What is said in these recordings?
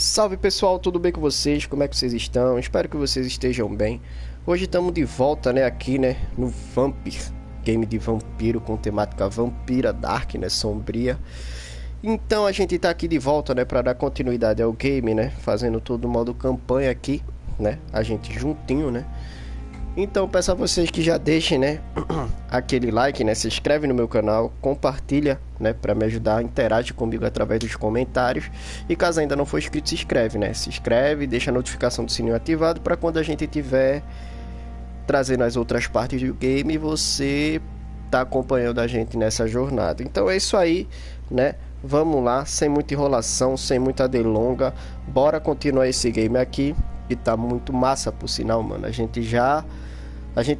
Salve pessoal, tudo bem com vocês? Como é que vocês estão? Espero que vocês estejam bem. Hoje estamos de volta, aqui, no Vampyr, game de vampiro com temática vampira, dark, sombria. Então a gente tá aqui de volta, para dar continuidade ao game, fazendo todo o modo campanha aqui, a gente juntinho, Então peço a vocês que já deixem, aquele like, se inscreve no meu canal, compartilha, para me ajudar, interage comigo através dos comentários. E caso ainda não for inscrito, se inscreve, se inscreve, deixa a notificação do sininho ativado para quando a gente tiver trazendo as outras partes do game, você tá acompanhando a gente nessa jornada. Então é isso aí, Vamos lá, sem muita enrolação, sem muita delonga, bora continuar esse game aqui, que tá muito massa por sinal, mano. A gente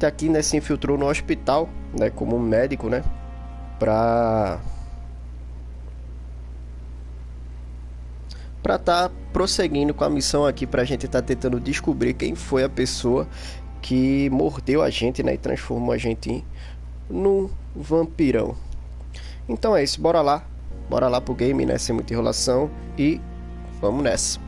aqui, se infiltrou no hospital, como médico, pra tá prosseguindo com a missão aqui, pra gente tá tentando descobrir quem foi a pessoa que mordeu a gente, e transformou a gente num vampirão. Então é isso, bora lá pro game, sem muita enrolação, e vamos nessa.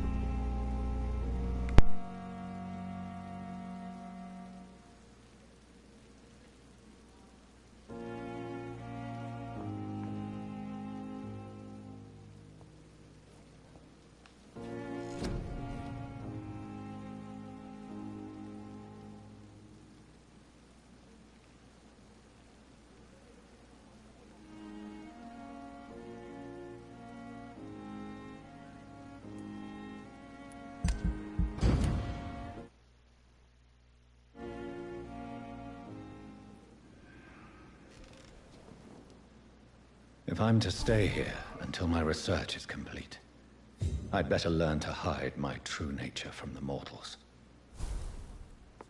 If I'm to stay here until my research is complete, I'd better learn to hide my true nature from the mortals.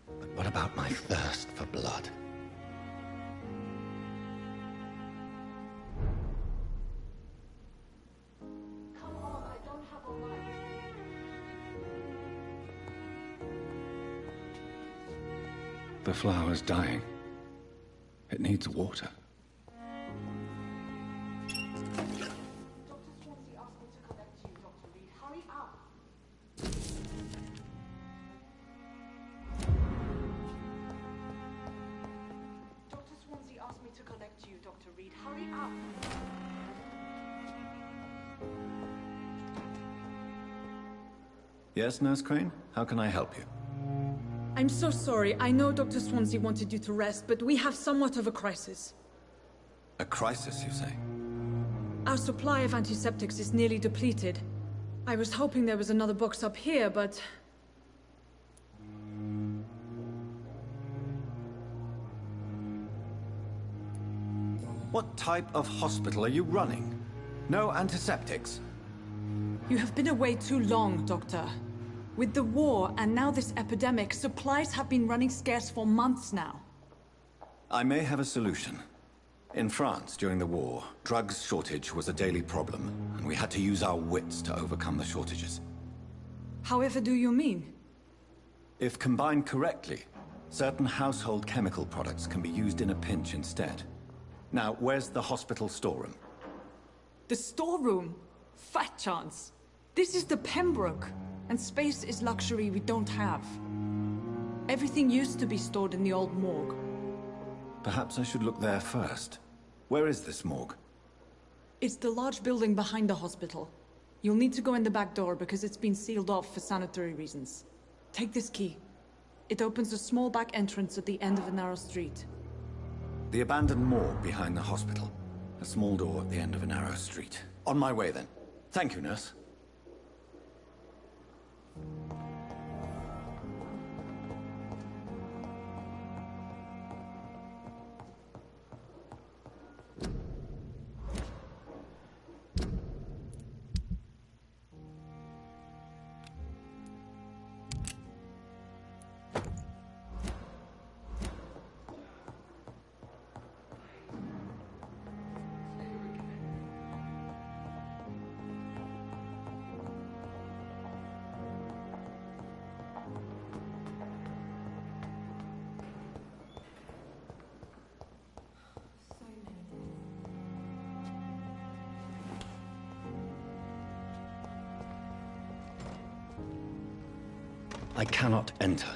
But what about my thirst for blood? Come on, I don't have a light. The flower's dying. It needs water. Yes, Nurse Crane? How can I help you? I'm so sorry. I know Dr. Swansea wanted you to rest, but we have somewhat of a crisis. A crisis, you say? Our supply of antiseptics is nearly depleted. I was hoping there was another box up here, but... What type of hospital are you running? No antiseptics? You have been away too long, Doctor. With the war and now this epidemic, supplies have been running scarce for months now. I may have a solution. In France, during the war, drugs shortage was a daily problem, and we had to use our wits to overcome the shortages. However do you mean? If combined correctly, certain household chemical products can be used in a pinch instead. Now, where's the hospital storeroom? The storeroom? Fat chance. This is the Pembroke, and space is luxury we don't have. Everything used to be stored in the old morgue. Perhaps I should look there first. Where is this morgue? It's the large building behind the hospital. You'll need to go in the back door because it's been sealed off for sanitary reasons. Take this key. It opens a small back entrance at the end of a narrow street. The abandoned morgue behind the hospital. A small door at the end of a narrow street. On my way then. Thank you, nurse. I cannot enter.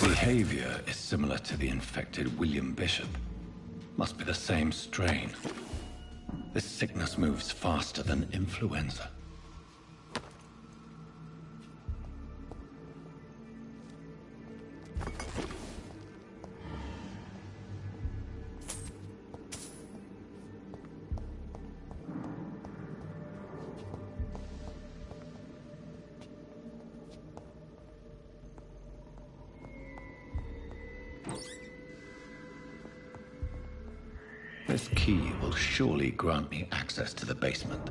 Behavior is similar to the infected William Bishop. Must be the same strain. This sickness moves faster than influenza. This key will surely grant me access to the basement.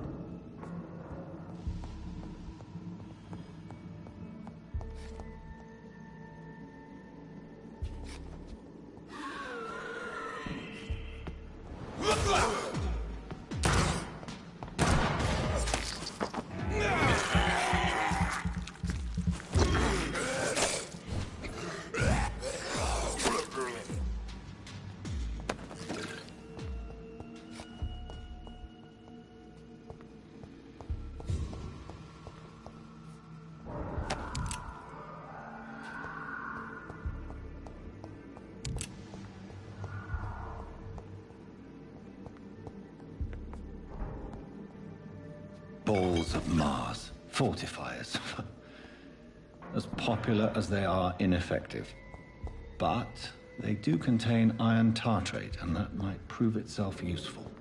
Balls of Mars, fortifiers. As popular as they are ineffective. But they do contain iron tartrate, and that might prove itself useful.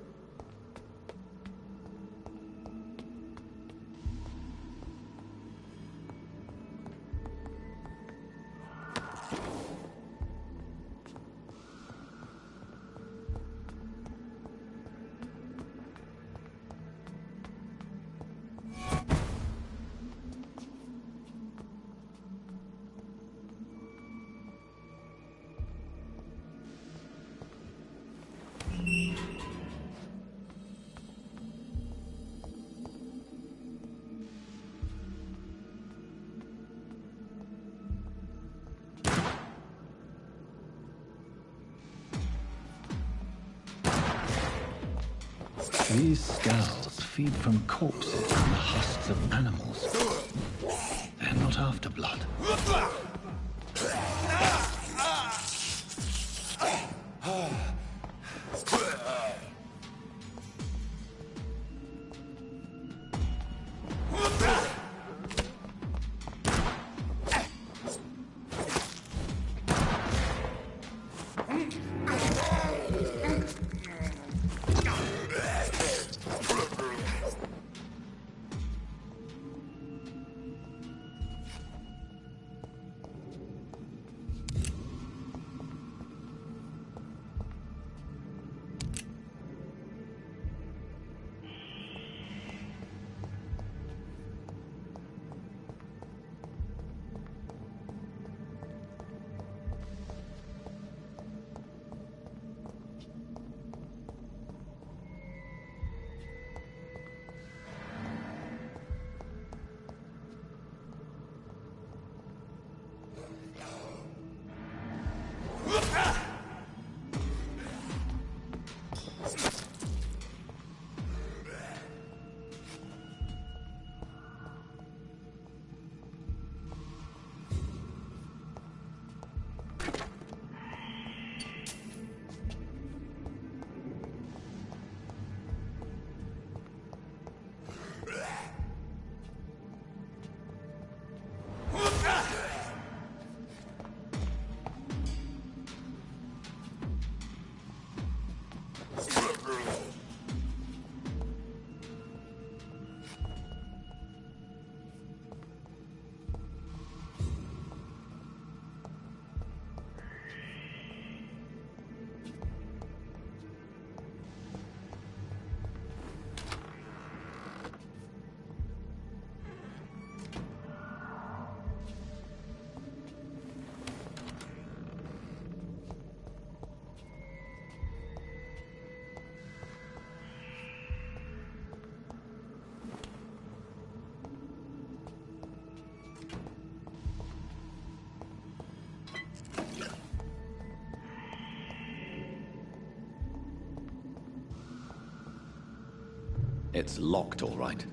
These skulls feed from corpses and the husks of animals. They're not after blood. It's locked, all right.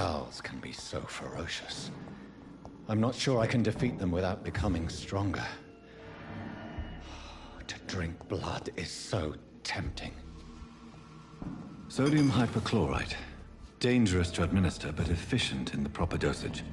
owls can be so ferocious. I'm not sure I can defeat them without becoming stronger. To drink blood is so tempting. Sodium hypochlorite. Dangerous to administer, but efficient in the proper dosage.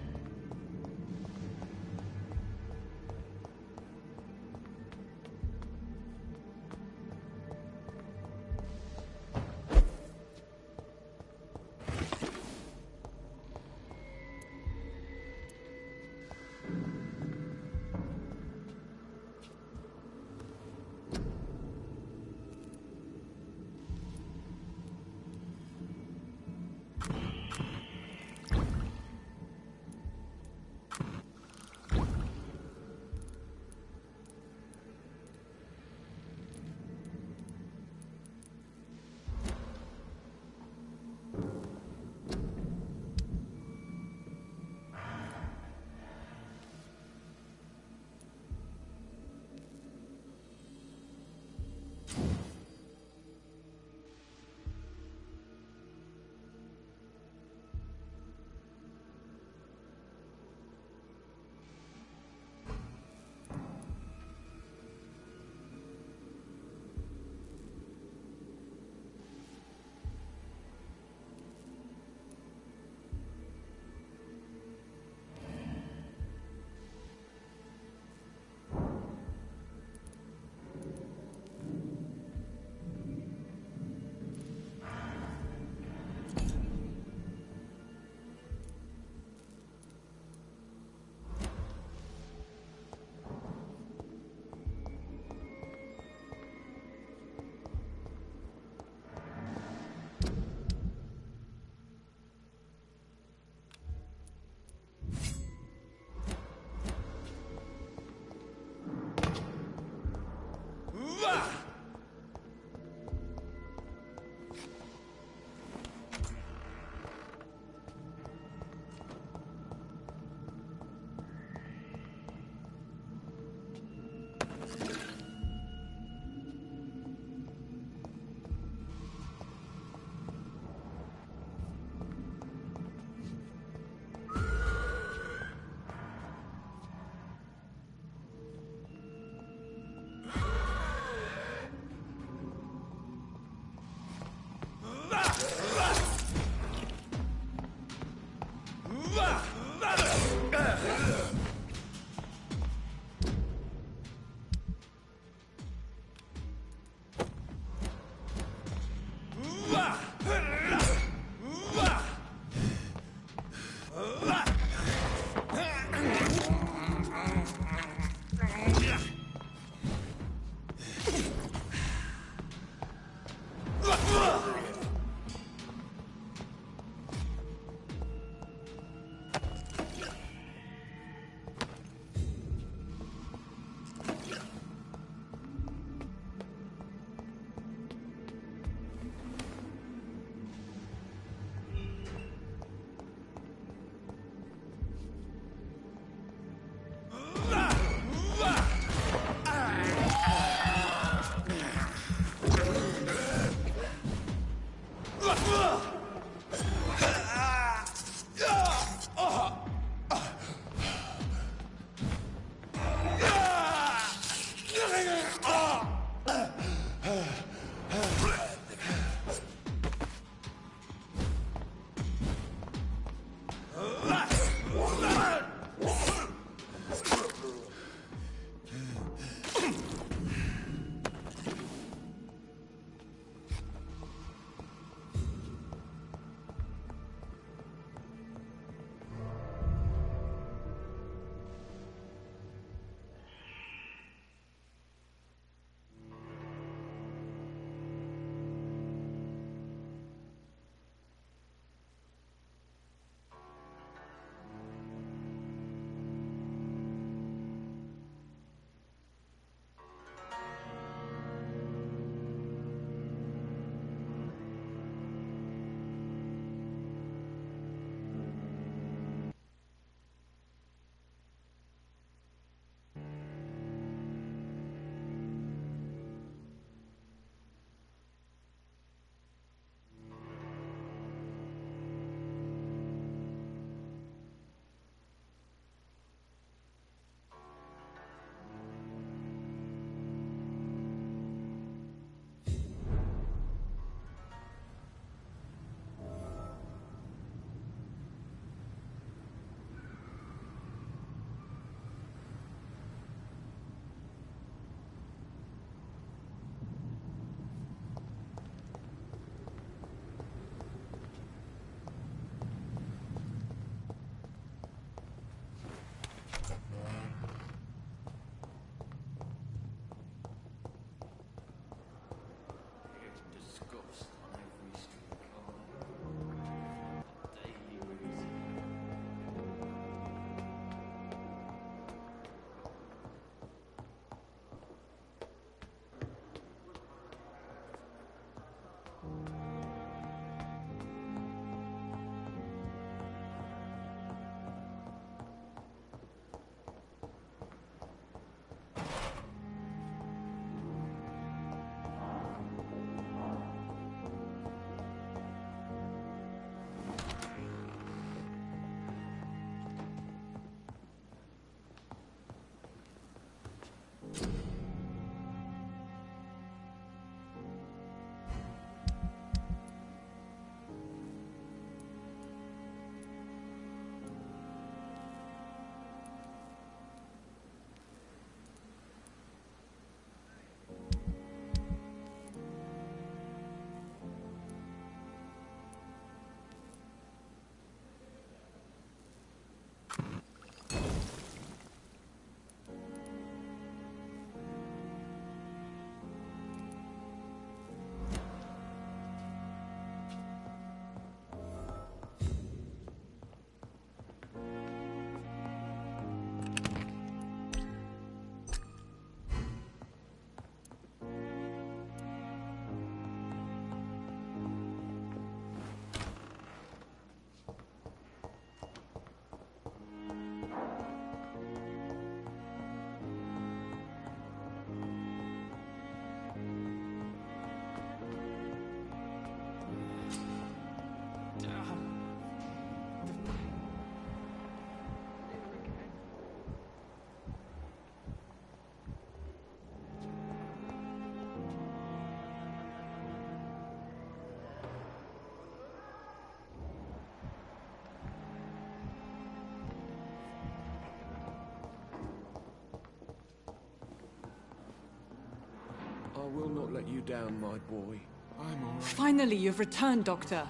will not let you down, my boy. I'm all right. Finally, you've returned, Doctor.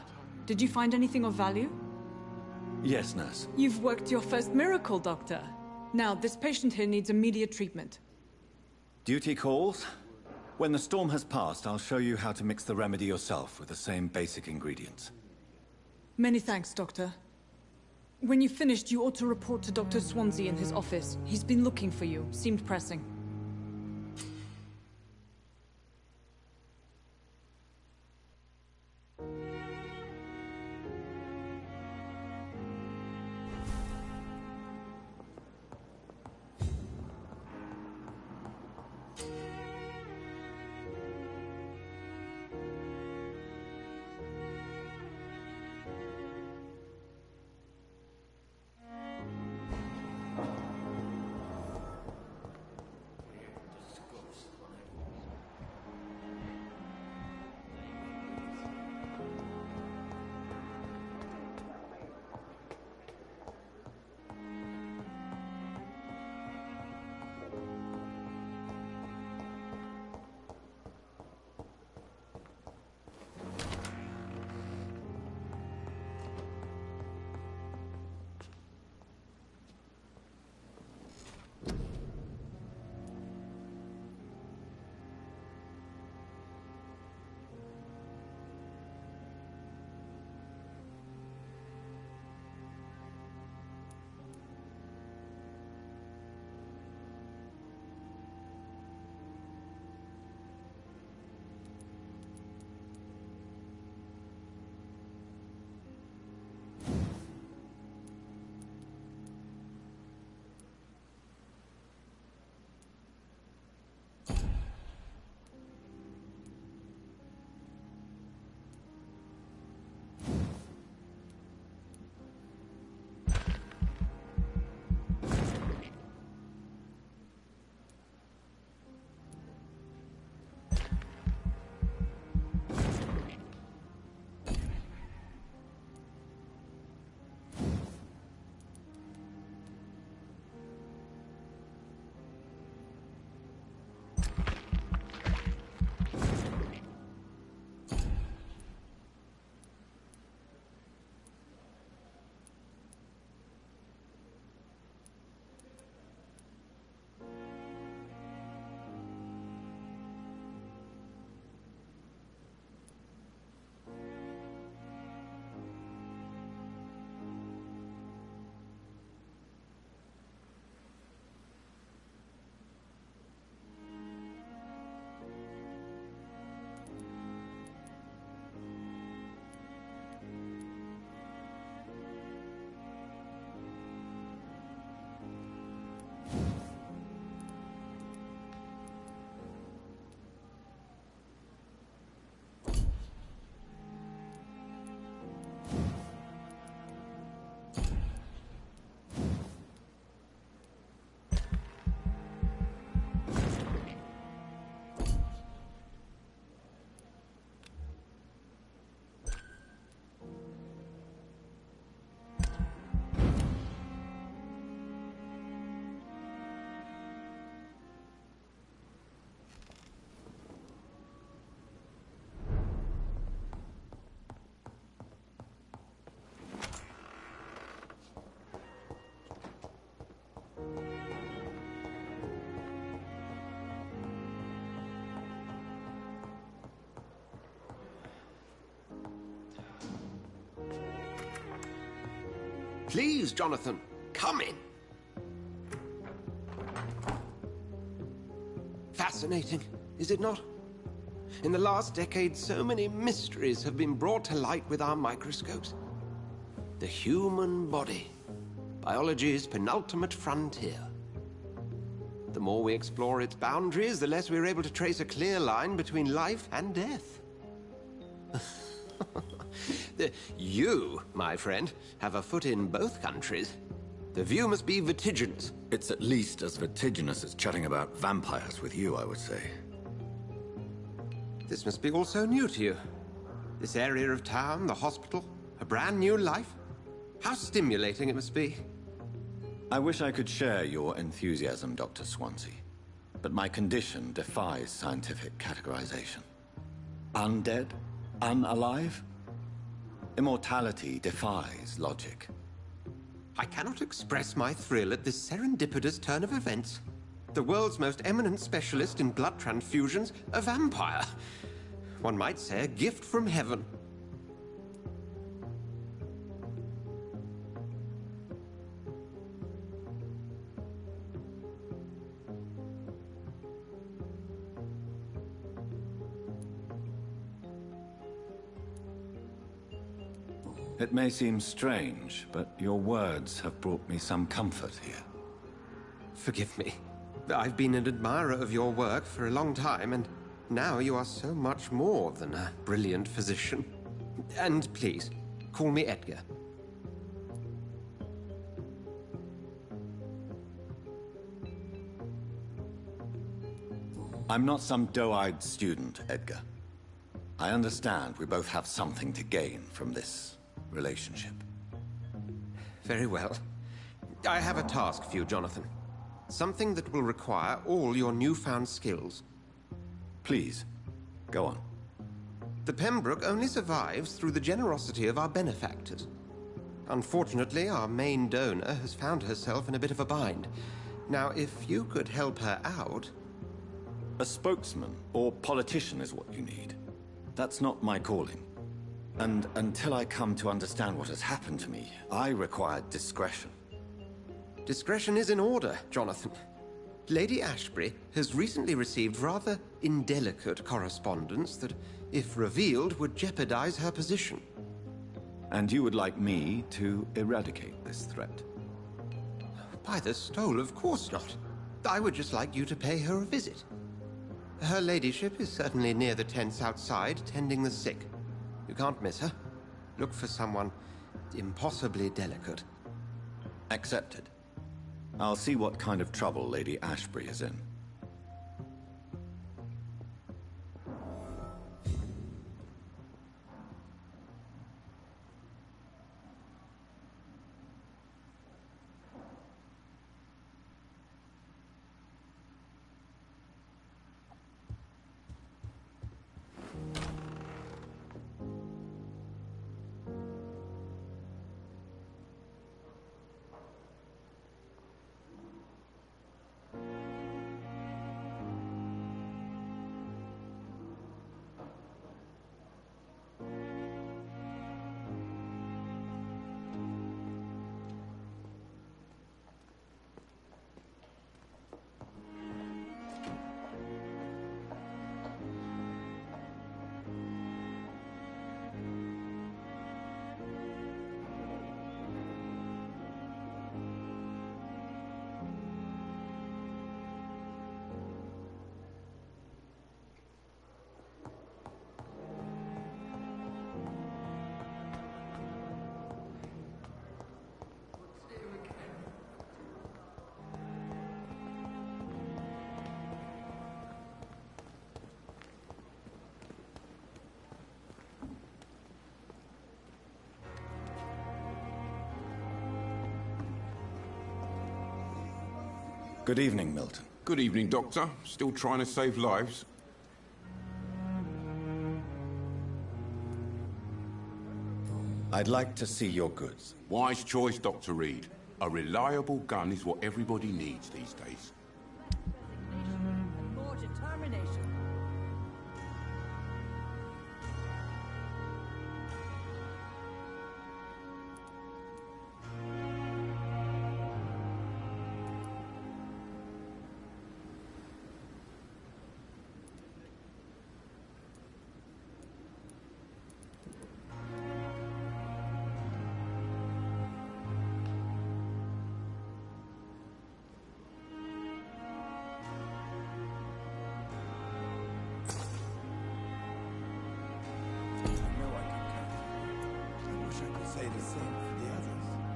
Did you find anything of value? Yes, nurse. You've worked your first miracle, Doctor. Now, this patient here needs immediate treatment. Duty calls. When the storm has passed, I'll show you how to mix the remedy yourself with the same basic ingredients. Many thanks, Doctor. When you've finished, you ought to report to Dr. Swansea in his office. He's been looking for you. Seemed pressing. Please, Jonathan, come in. Fascinating, is it not? In the last decade, so many mysteries have been brought to light with our microscopes. The human body, biology's penultimate frontier. The more we explore its boundaries, the less we're able to trace a clear line between life and death. You, my friend, have a foot in both countries. The view must be vertiginous. It's at least as vertiginous as chatting about vampires with you, I would say. This must be all so new to you. This area of town, the hospital, a brand new life. How stimulating it must be. I wish I could share your enthusiasm, Dr. Swansea. but my condition defies scientific categorization. Undead? Unalive? Immortality defies logic. I cannot express my thrill at this serendipitous turn of events. The world's most eminent specialist in blood transfusions, a vampire. One might say a gift from heaven. It may seem strange, but your words have brought me some comfort here. Forgive me. I've been an admirer of your work for a long time, and now you are so much more than a brilliant physician. And please, call me Edgar. I'm not some doe-eyed student, Edgar. I understand we both have something to gain from this relationship. Very well. I have a task for you, Jonathan. Something that will require all your newfound skills. Please, go on. The Pembroke only survives through the generosity of our benefactors. Unfortunately, our main donor has found herself in a bit of a bind. Now, if you could help her out... A spokesman or politician is what you need. That's not my calling. And until I come to understand what has happened to me, I require discretion. Discretion is in order, Jonathan. Lady Ashbury has recently received rather indelicate correspondence that, if revealed, would jeopardize her position. And you would like me to eradicate this threat? By the stole, of course not. I would just like you to pay her a visit. Her ladyship is certainly near the tents outside, tending the sick. You can't miss her. Look for someone impossibly delicate. Accepted. I'll see what kind of trouble Lady Ashbury is in. Good evening, Milton. Good evening, Doctor. Still trying to save lives? I'd like to see your goods. Wise choice, Dr. Reed. A reliable gun is what everybody needs these days. More determination.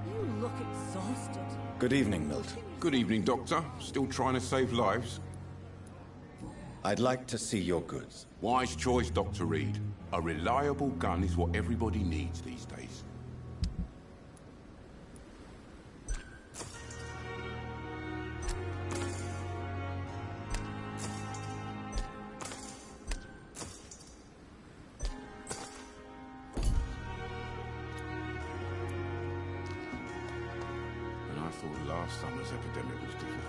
You look exhausted. Good evening, Milton. Good evening, Doctor. Still trying to save lives? I'd like to see your goods. Wise choice, Dr. Reed. A reliable gun is what everybody needs these days. virus epidemic was difficult.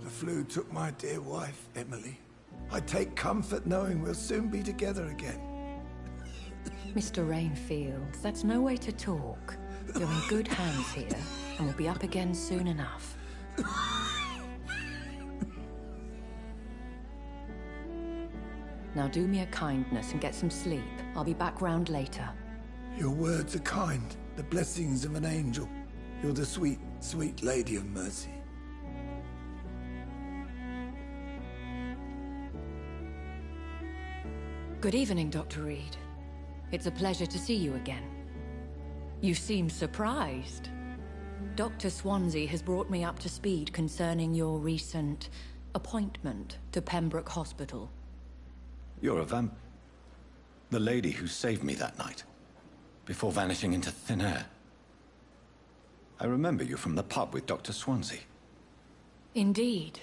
The flu took my dear wife, Emily. I take comfort knowing we'll soon be together again. Mr. Rainfield, that's no way to talk. You're in good hands here, and we'll be up again soon enough. Now do me a kindness and get some sleep. I'll be back round later. Your words are kind, the blessings of an angel. You're the sweet, sweet Lady of Mercy. Good evening, Dr. Reed. It's a pleasure to see you again. You seem surprised. Dr. Swansea has brought me up to speed concerning your recent appointment to Pembroke Hospital. You're a the lady who saved me that night, before vanishing into thin air. I remember you from the pub with Dr. Swansea. Indeed.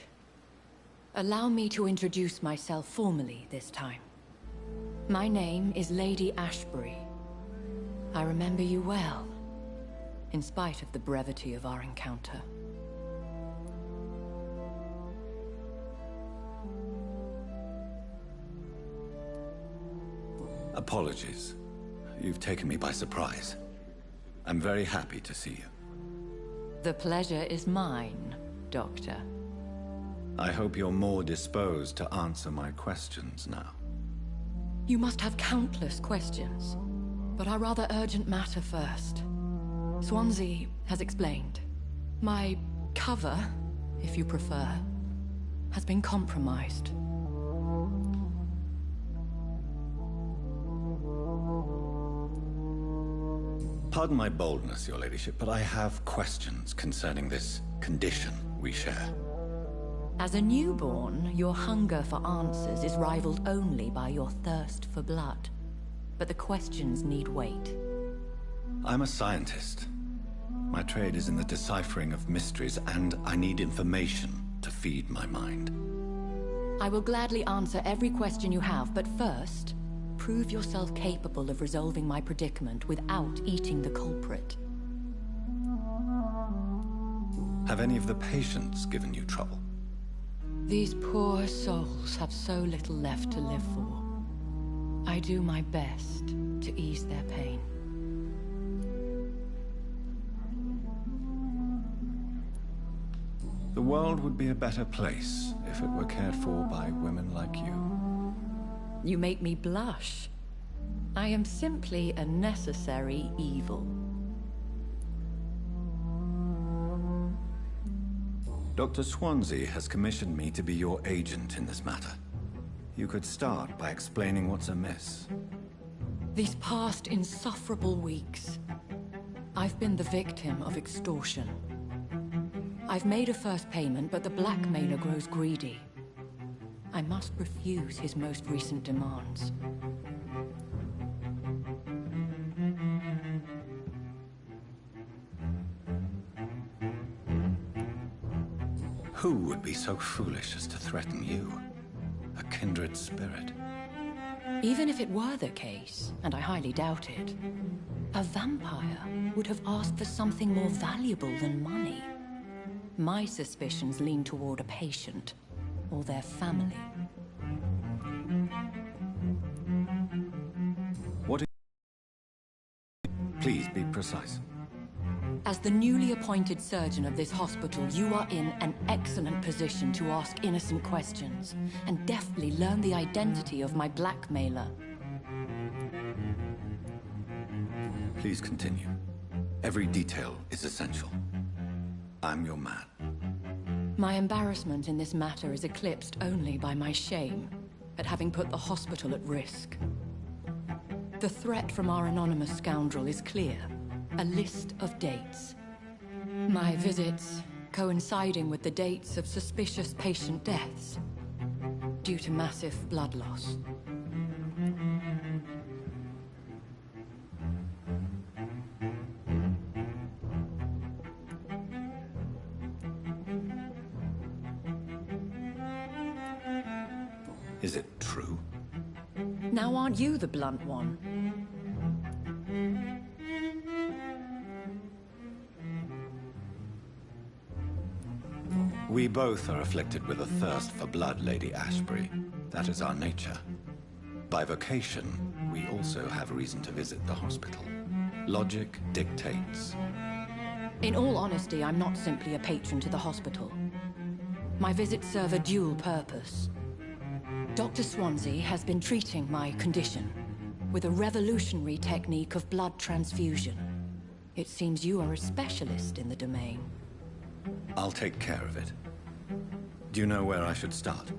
Allow me to introduce myself formally this time. My name is Lady Ashbury. I remember you well, in spite of the brevity of our encounter. Apologies. You've taken me by surprise. I'm very happy to see you. The pleasure is mine, Doctor. I hope you're more disposed to answer my questions now. You must have countless questions, but our rather urgent matter first. Swansea has explained. My cover, if you prefer, has been compromised. Pardon my boldness, Your Ladyship, but I have questions concerning this condition we share. As a newborn, your hunger for answers is rivaled only by your thirst for blood. But the questions need wait. I'm a scientist. My trade is in the deciphering of mysteries, and I need information to feed my mind. I will gladly answer every question you have, but first, prove yourself capable of resolving my predicament without eating the culprit. Have any of the patients given you trouble? These poor souls have so little left to live for. I do my best to ease their pain. The world would be a better place if it were cared for by women like you. You make me blush. I am simply a necessary evil. Dr. Swansea has commissioned me to be your agent in this matter. You could start by explaining what's amiss. These past insufferable weeks, I've been the victim of extortion. I've made a first payment, but the blackmailer grows greedy. I must refuse his most recent demands. Who would be so foolish as to threaten you? A kindred spirit. Even if it were the case, and I highly doubt it, a vampire would have asked for something more valuable than money. My suspicions lean toward a patient, or their family. What is... Please be precise. As the newly appointed surgeon of this hospital, you are in an excellent position to ask innocent questions and deftly learn the identity of my blackmailer. Please continue. Every detail is essential. I'm your man. My embarrassment in this matter is eclipsed only by my shame at having put the hospital at risk. The threat from our anonymous scoundrel is clear. A list of dates. My visits coinciding with the dates of suspicious patient deaths due to massive blood loss. Is it true? Now aren't you the blunt one? We both are afflicted with a thirst for blood, Lady Ashbury. That is our nature. By vocation, we also have reason to visit the hospital. Logic dictates. In all honesty, I'm not simply a patron to the hospital. My visits serve a dual purpose. Dr. Swansea has been treating my condition with a revolutionary technique of blood transfusion. It seems you are a specialist in the domain. I'll take care of it. Do you know where I should start?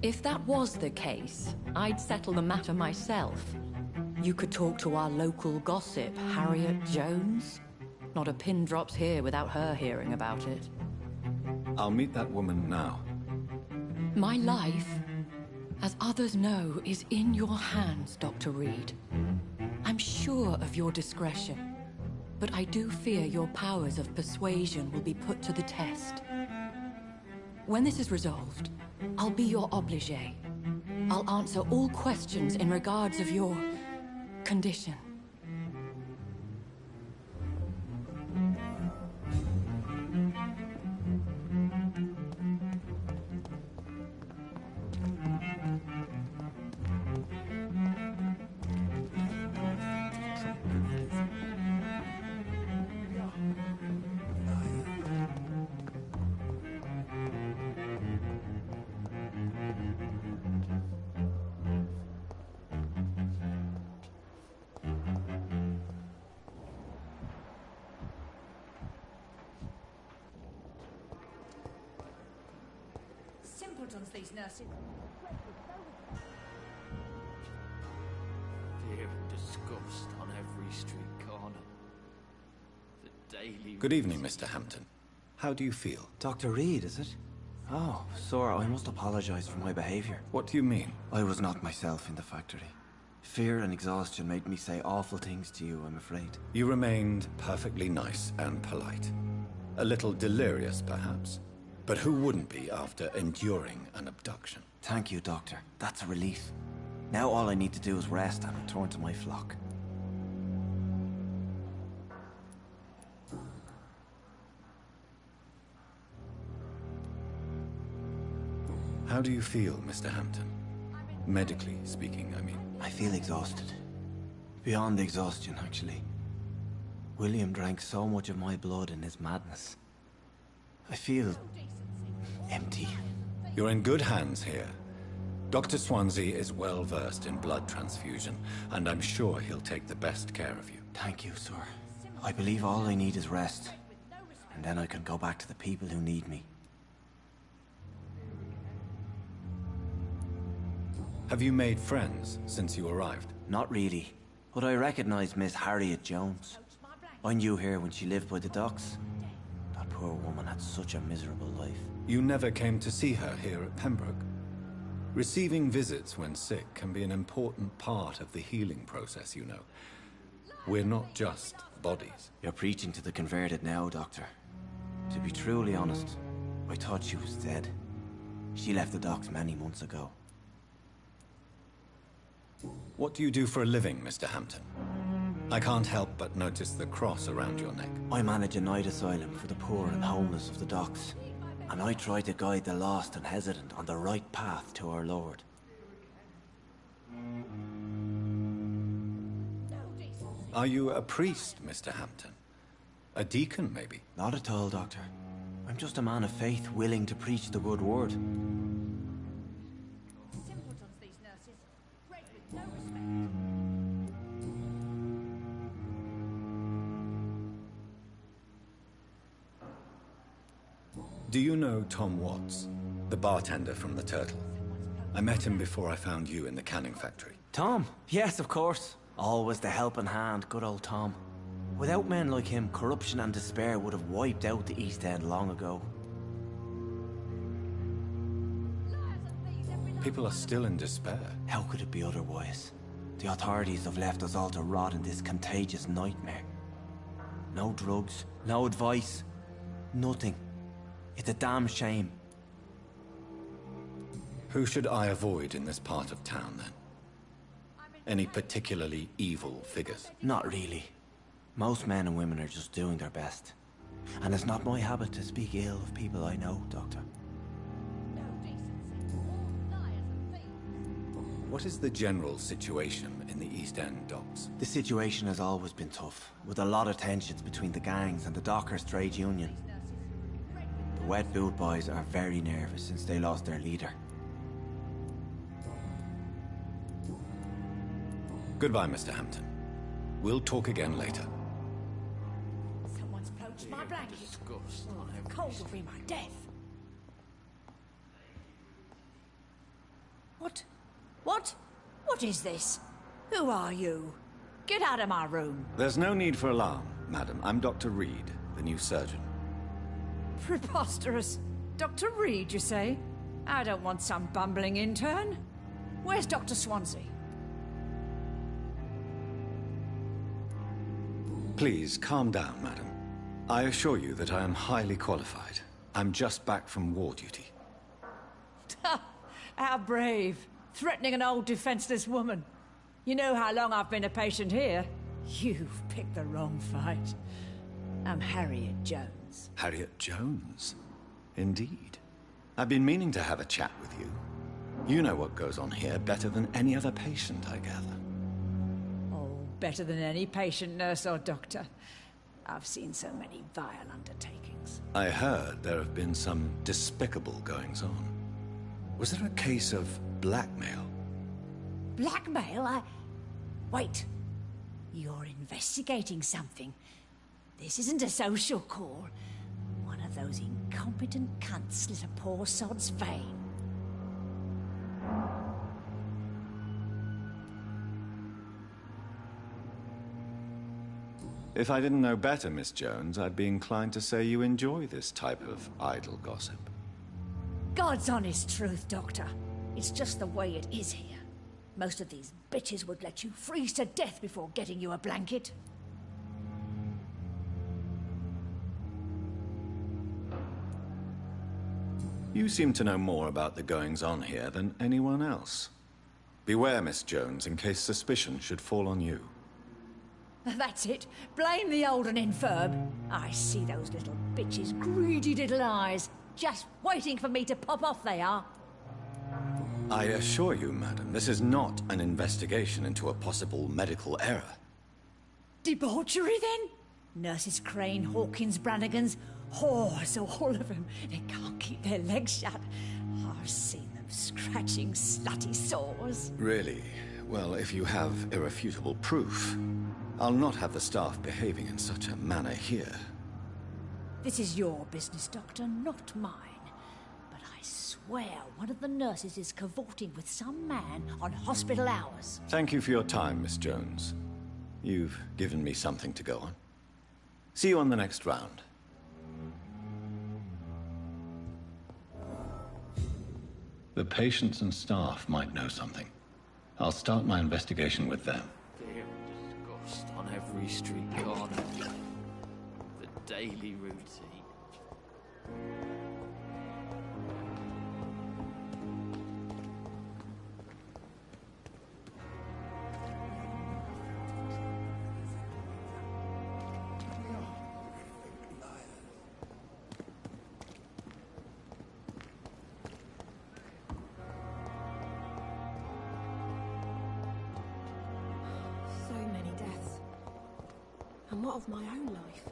If that was the case, I'd settle the matter myself. You could talk to our local gossip, Harriet Jones. Not a pin drops here without her hearing about it. I'll meet that woman now. My life, as others know, is in your hands, Dr. Reed. I'm sure of your discretion, but I do fear your powers of persuasion will be put to the test. When this is resolved, I'll be your obligé. I'll answer all questions in regards of your condition. Simpletons, these nurses. Fear and disgust on every street corner. The daily... Good evening, Mr. Hampton. How do you feel? Dr. Reed, is it? Oh, sir, I must apologize for my behavior. What do you mean? I was not myself in the factory. Fear and exhaustion made me say awful things to you, I'm afraid. You remained perfectly nice and polite. A little delirious, perhaps. But who wouldn't be after enduring an abduction? Thank you, Doctor. That's a relief. Now all I need to do is rest and return to my flock. How do you feel, Mr. Hampton? Medically speaking, I mean. I feel exhausted. Beyond exhaustion, actually. William drank so much of my blood in his madness. I feel... empty. You're in good hands here. Dr. Swansea is well versed in blood transfusion, and I'm sure he'll take the best care of you. Thank you, sir. I believe all I need is rest. And then I can go back to the people who need me. Have you made friends since you arrived? Not really, but I recognize Miss Harriet Jones. I knew her when she lived by the docks. That poor woman had such a miserable life. You never came to see her here at Pembroke? Receiving visits when sick can be an important part of the healing process, you know. We're not just bodies. You're preaching to the converted now, Doctor. To be truly honest, I thought she was dead. She left the docks many months ago. What do you do for a living, Mr. Hampton? I can't help but notice the cross around your neck. I manage a night asylum for the poor and homeless of the docks. And I try to guide the lost and hesitant on the right path to our Lord. Are you a priest, Mr. Hampton? A deacon, maybe? Not at all, Doctor. I'm just a man of faith willing to preach the good word. Simpletons, these nurses. Great with no respect. Do you know Tom Watts, the bartender from the Turtle? I met him before I found you in the canning factory. Tom? Yes, of course. Always the helping hand, good old Tom. Without men like him, corruption and despair would have wiped out the East End long ago. People are still in despair. How could it be otherwise? The authorities have left us all to rot in this contagious nightmare. No drugs, no advice, nothing. It's a damn shame. Who should I avoid in this part of town, then? Any particularly evil figures? Not really. Most men and women are just doing their best. And it's not my habit to speak ill of people I know, Doctor. What is the general situation in the East End docks? The situation has always been tough, with a lot of tensions between the gangs and the Dockers' trade union. The wet boot boys are very nervous since they lost their leader. Goodbye, Mr. Hampton. We'll talk again later. Someone's poached my blanket. Cold will be my death. What? What? What is this? Who are you? Get out of my room. There's no need for alarm, madam. I'm Dr. Reed, the new surgeon. Preposterous. Dr. Reed, you say? I don't want some bumbling intern. Where's Dr. Swansea? Please, calm down, madam. I assure you that I am highly qualified. I'm just back from war duty. How brave. Threatening an old defenseless woman. You know how long I've been a patient here? You've picked the wrong fight. I'm Harriet Jones. Harriet Jones? Indeed. I've been meaning to have a chat with you. You know what goes on here better than any other patient, I gather. Oh, better than any patient, nurse or doctor. I've seen so many vile undertakings. I heard there have been some despicable goings-on. Was there a case of blackmail? Blackmail? Wait. You're investigating something. This isn't a social call. One of those incompetent cunts slit a poor sod's vein. If I didn't know better, Miss Jones, I'd be inclined to say you enjoy this type of idle gossip. God's honest truth, Doctor. It's just the way it is here. Most of these bitches would let you freeze to death before getting you a blanket. You seem to know more about the goings-on here than anyone else. Beware, Miss Jones, in case suspicion should fall on you. That's it. Blame the old and infirm. I see those little bitches' greedy little eyes. Just waiting for me to pop off they are. I assure you, madam, this is not an investigation into a possible medical error. Debauchery, then? Nurses Crane, Hawkins, Brannigans, whores, all of them. They can't keep their legs shut. I've seen them scratching slutty sores. Really? Well, if you have irrefutable proof, I'll not have the staff behaving in such a manner here. This is your business, Doctor, not mine. But I swear one of the nurses is cavorting with some man on hospital hours. Thank you for your time, Miss Jones. You've given me something to go on. See you on the next round. The patients and staff might know something. I'll start my investigation with them. Fear and disgust on every street corner. The daily routine. So many deaths. And what of my own life?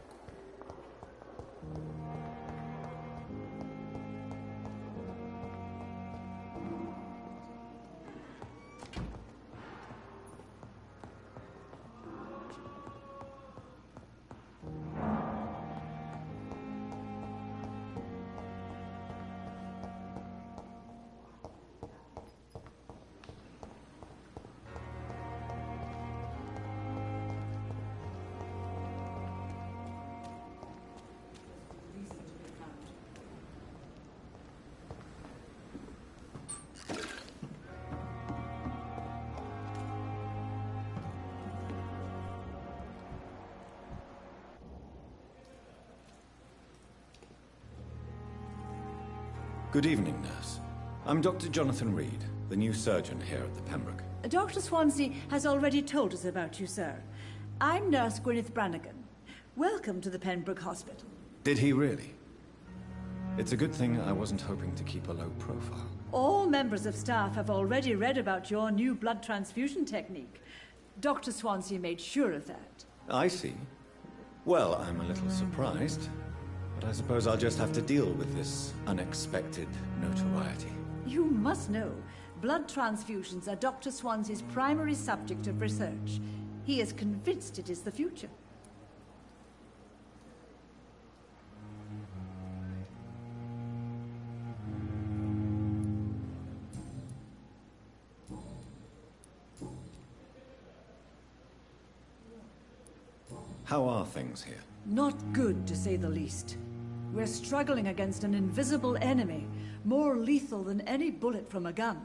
Good evening, nurse. I'm Dr. Jonathan Reed, the new surgeon here at the Pembroke. Dr. Swansea has already told us about you, sir. I'm Nurse Gwyneth Brannigan. Welcome to the Pembroke Hospital. Did he really? It's a good thing I wasn't hoping to keep a low profile. All members of staff have already read about your new blood transfusion technique. Dr. Swansea made sure of that. I see. Well, I'm a little surprised, but I suppose I'll just have to deal with this unexpected notoriety. You must know, blood transfusions are Dr. Swansea's primary subject of research. He is convinced it is the future. How are things here? Not good, to say the least. We're struggling against an invisible enemy, more lethal than any bullet from a gun.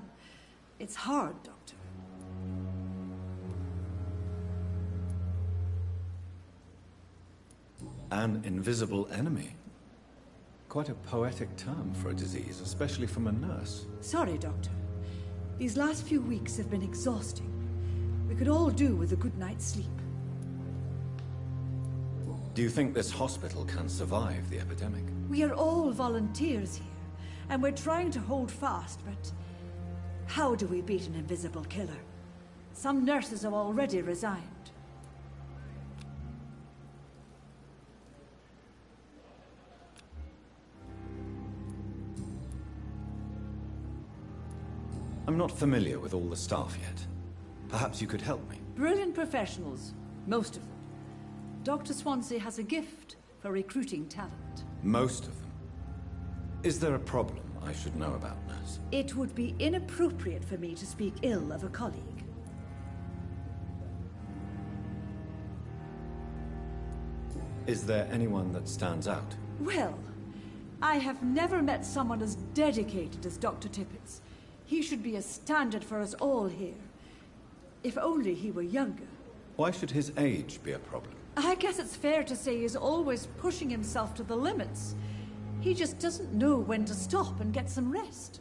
It's hard, Doctor. An invisible enemy? Quite a poetic term for a disease, especially from a nurse. Sorry, Doctor. These last few weeks have been exhausting. We could all do with a good night's sleep. Do you think this hospital can survive the epidemic? We are all volunteers here, and we're trying to hold fast, but how do we beat an invisible killer? Some nurses have already resigned. I'm not familiar with all the staff yet. Perhaps you could help me. Brilliant professionals, most of them. Dr. Swansea has a gift for recruiting talent. Most of them? Is there a problem I should know about, nurse? It would be inappropriate for me to speak ill of a colleague. Is there anyone that stands out? Well, I have never met someone as dedicated as Dr. Tippett. He should be a standard for us all here. If only he were younger. Why should his age be a problem? I guess it's fair to say he's always pushing himself to the limits. He just doesn't know when to stop and get some rest.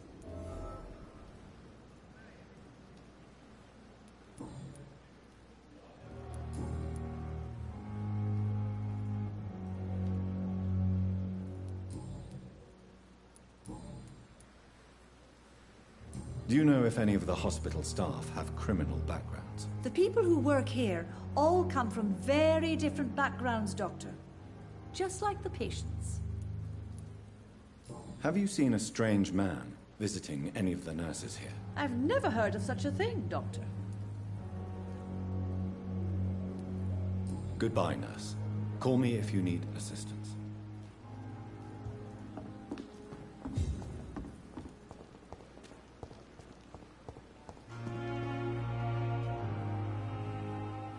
Do you know if any of the hospital staff have criminal backgrounds? The people who work here all come from very different backgrounds, Doctor. Just like the patients. Have you seen a strange man visiting any of the nurses here? I've never heard of such a thing, Doctor. Goodbye, nurse. Call me if you need assistance.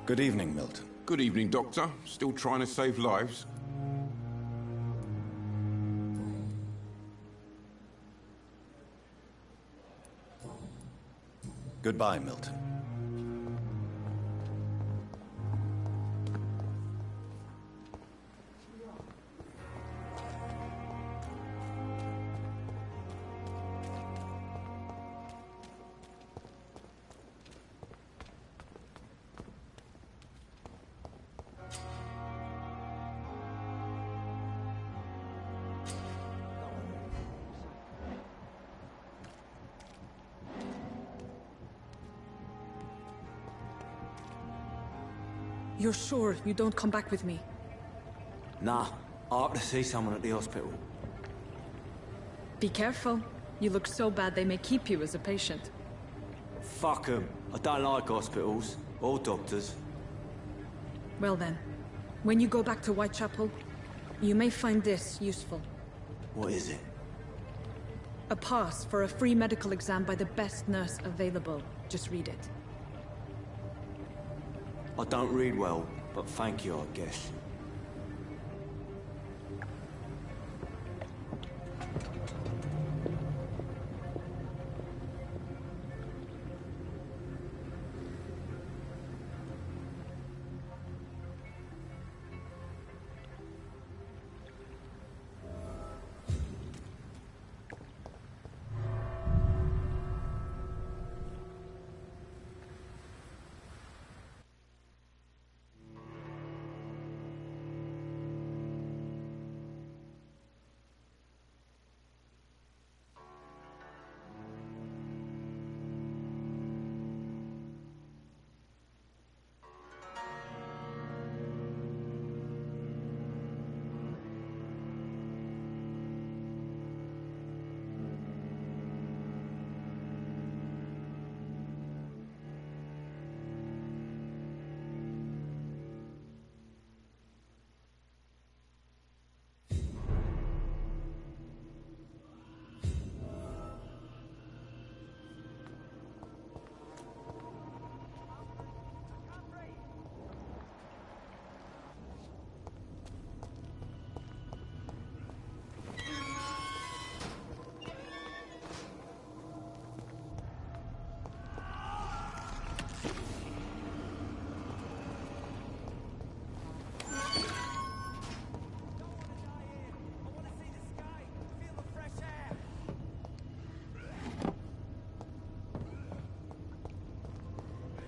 Good evening, Milton. Good evening, Doctor. Still trying to save lives? Goodbye, Milton. You're sure you don't come back with me? Nah, I have to see someone at the hospital. Be careful. You look so bad they may keep you as a patient. Fuck 'em. I don't like hospitals, or doctors. Well then, when you go back to Whitechapel, you may find this useful. What is it? A pass for a free medical exam by the best nurse available. Just read it. I don't read well, but thank you, I guess.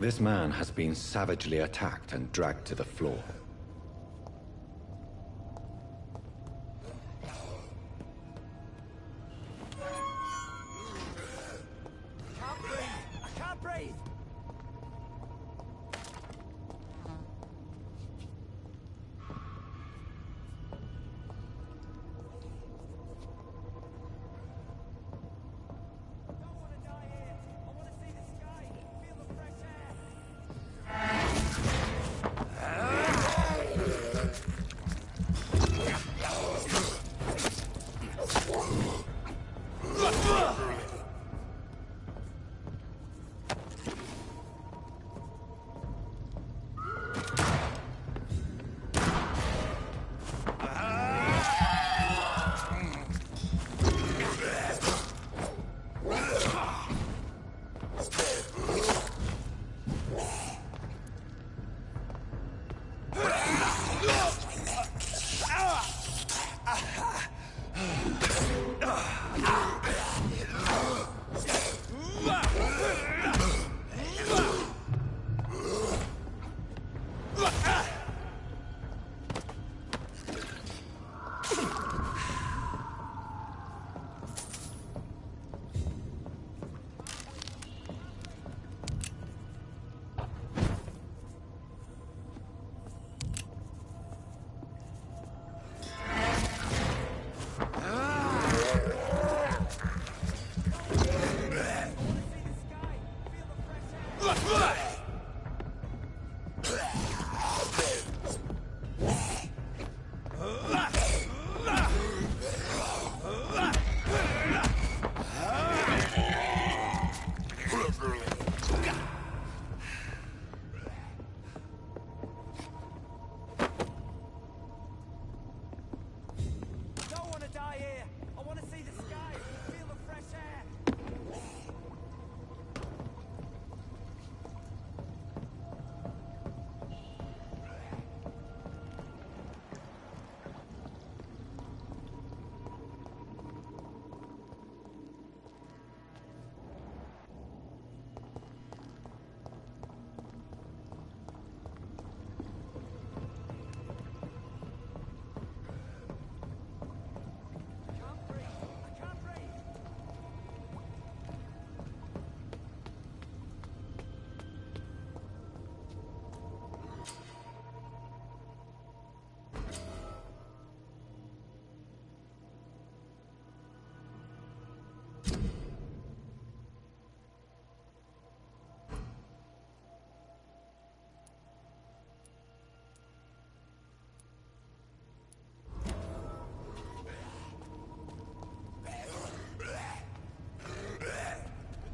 This man has been savagely attacked and dragged to the floor. I can't breathe!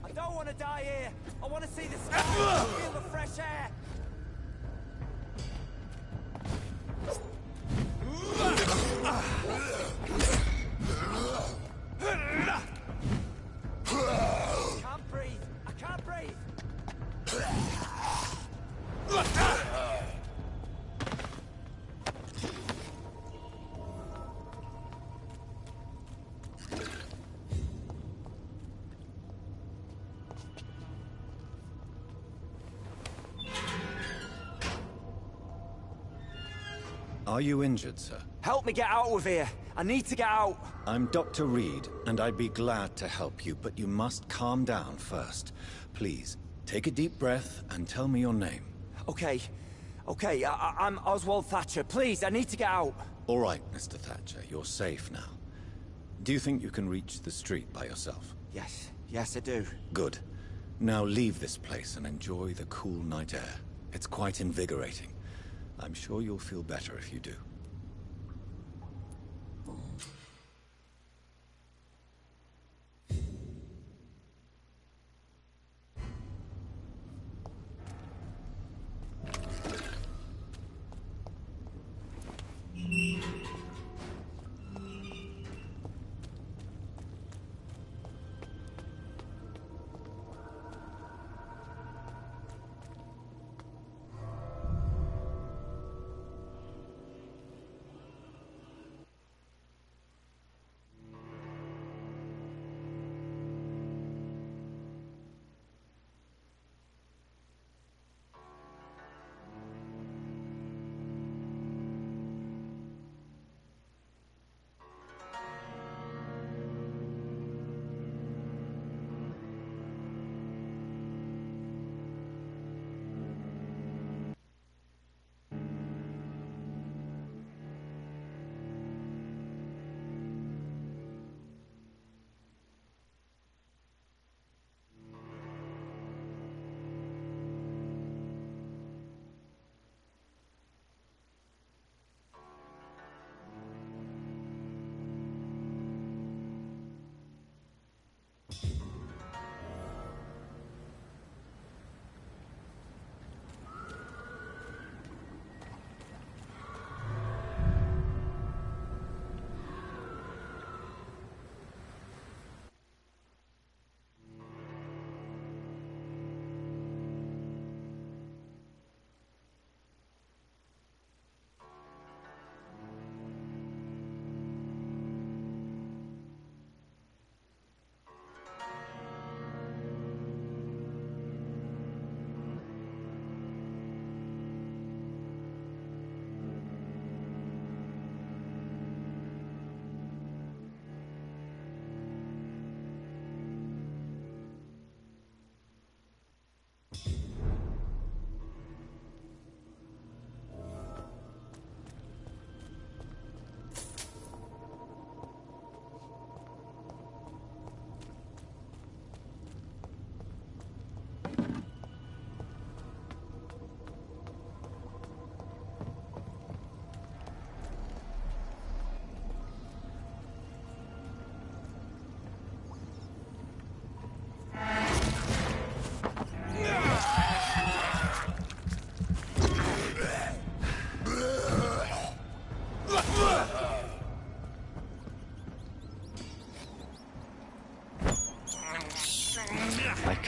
I don't want to die here. I want to see the sky, feel the fresh air. I can't breathe. I can't breathe. Are you injured, sir? Help me get out of here. I need to get out. I'm Dr. Reed, and I'd be glad to help you, but you must calm down first. Please, take a deep breath and tell me your name. Okay. I'm Oswald Thatcher. Please, I need to get out. All right, Mr. Thatcher, you're safe now. Do you think you can reach the street by yourself? Yes, I do. Good. Now leave this place and enjoy the cool night air. It's quite invigorating. I'm sure you'll feel better if you do.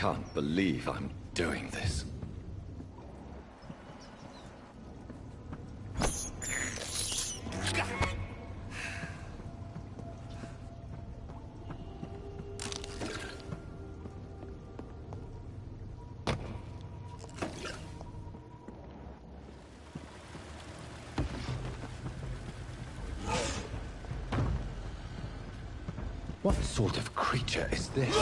can't believe I'm doing this. What sort of creature is this?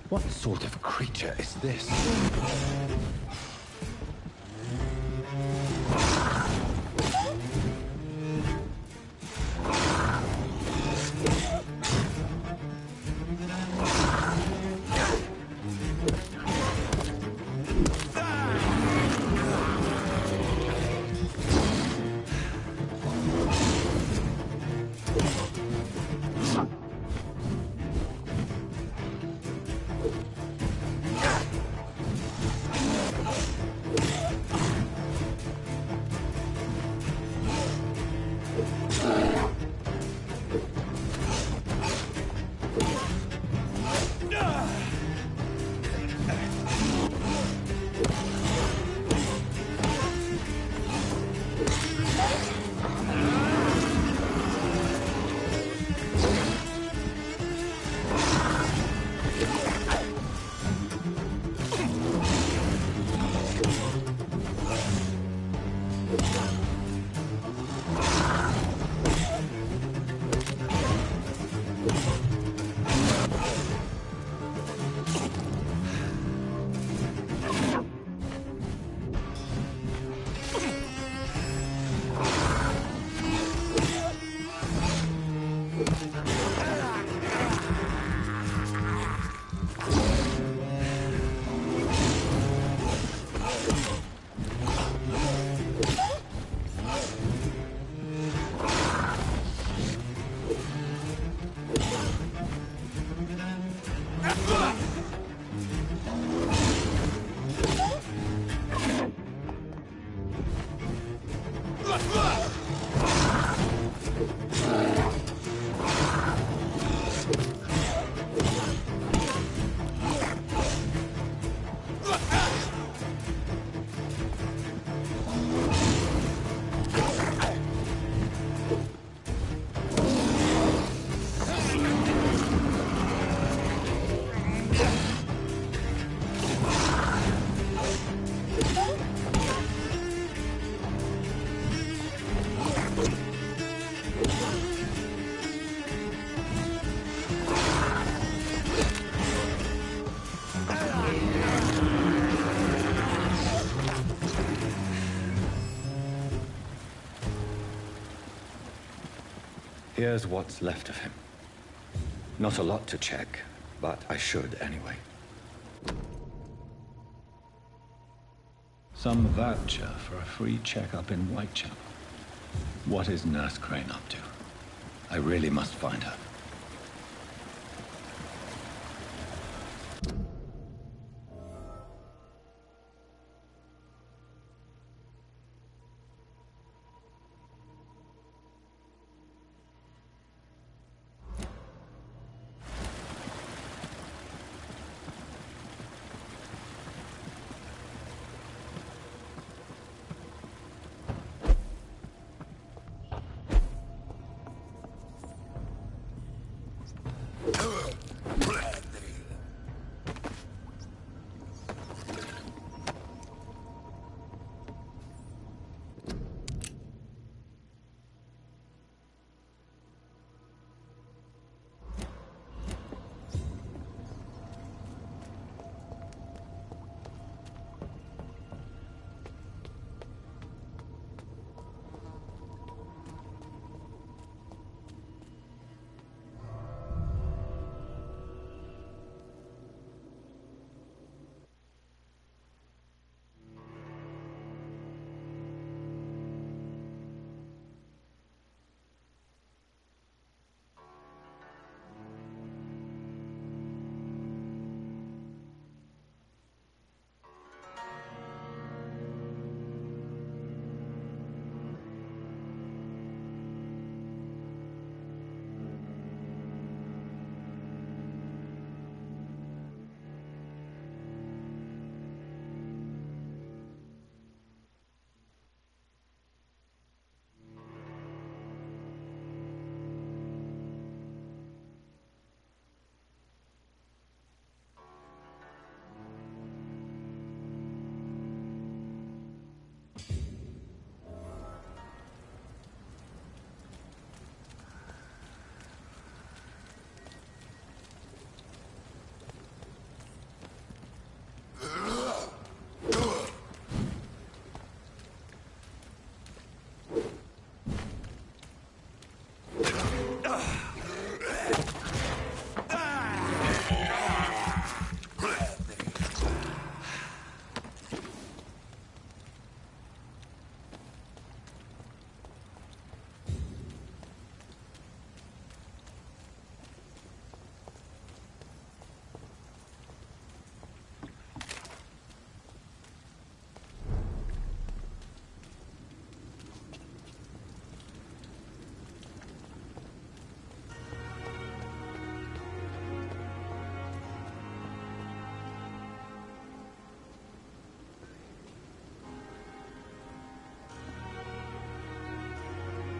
What sort of creature is this? Here's what's left of him. Not a lot to check, but I should anyway. Some voucher for a free checkup in Whitechapel. What is Nurse Crane up to? I really must find her.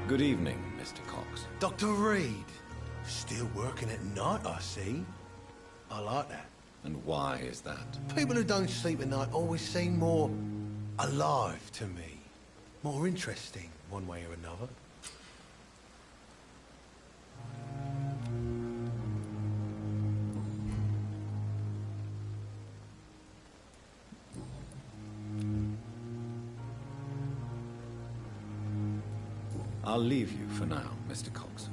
Good evening, Mr. Cox. Dr. Reed. Still working at night, I see. I like that. And why is that? People who don't sleep at night always seem more alive to me. More interesting, one way or another. I'll leave you for now, Mr. Cox.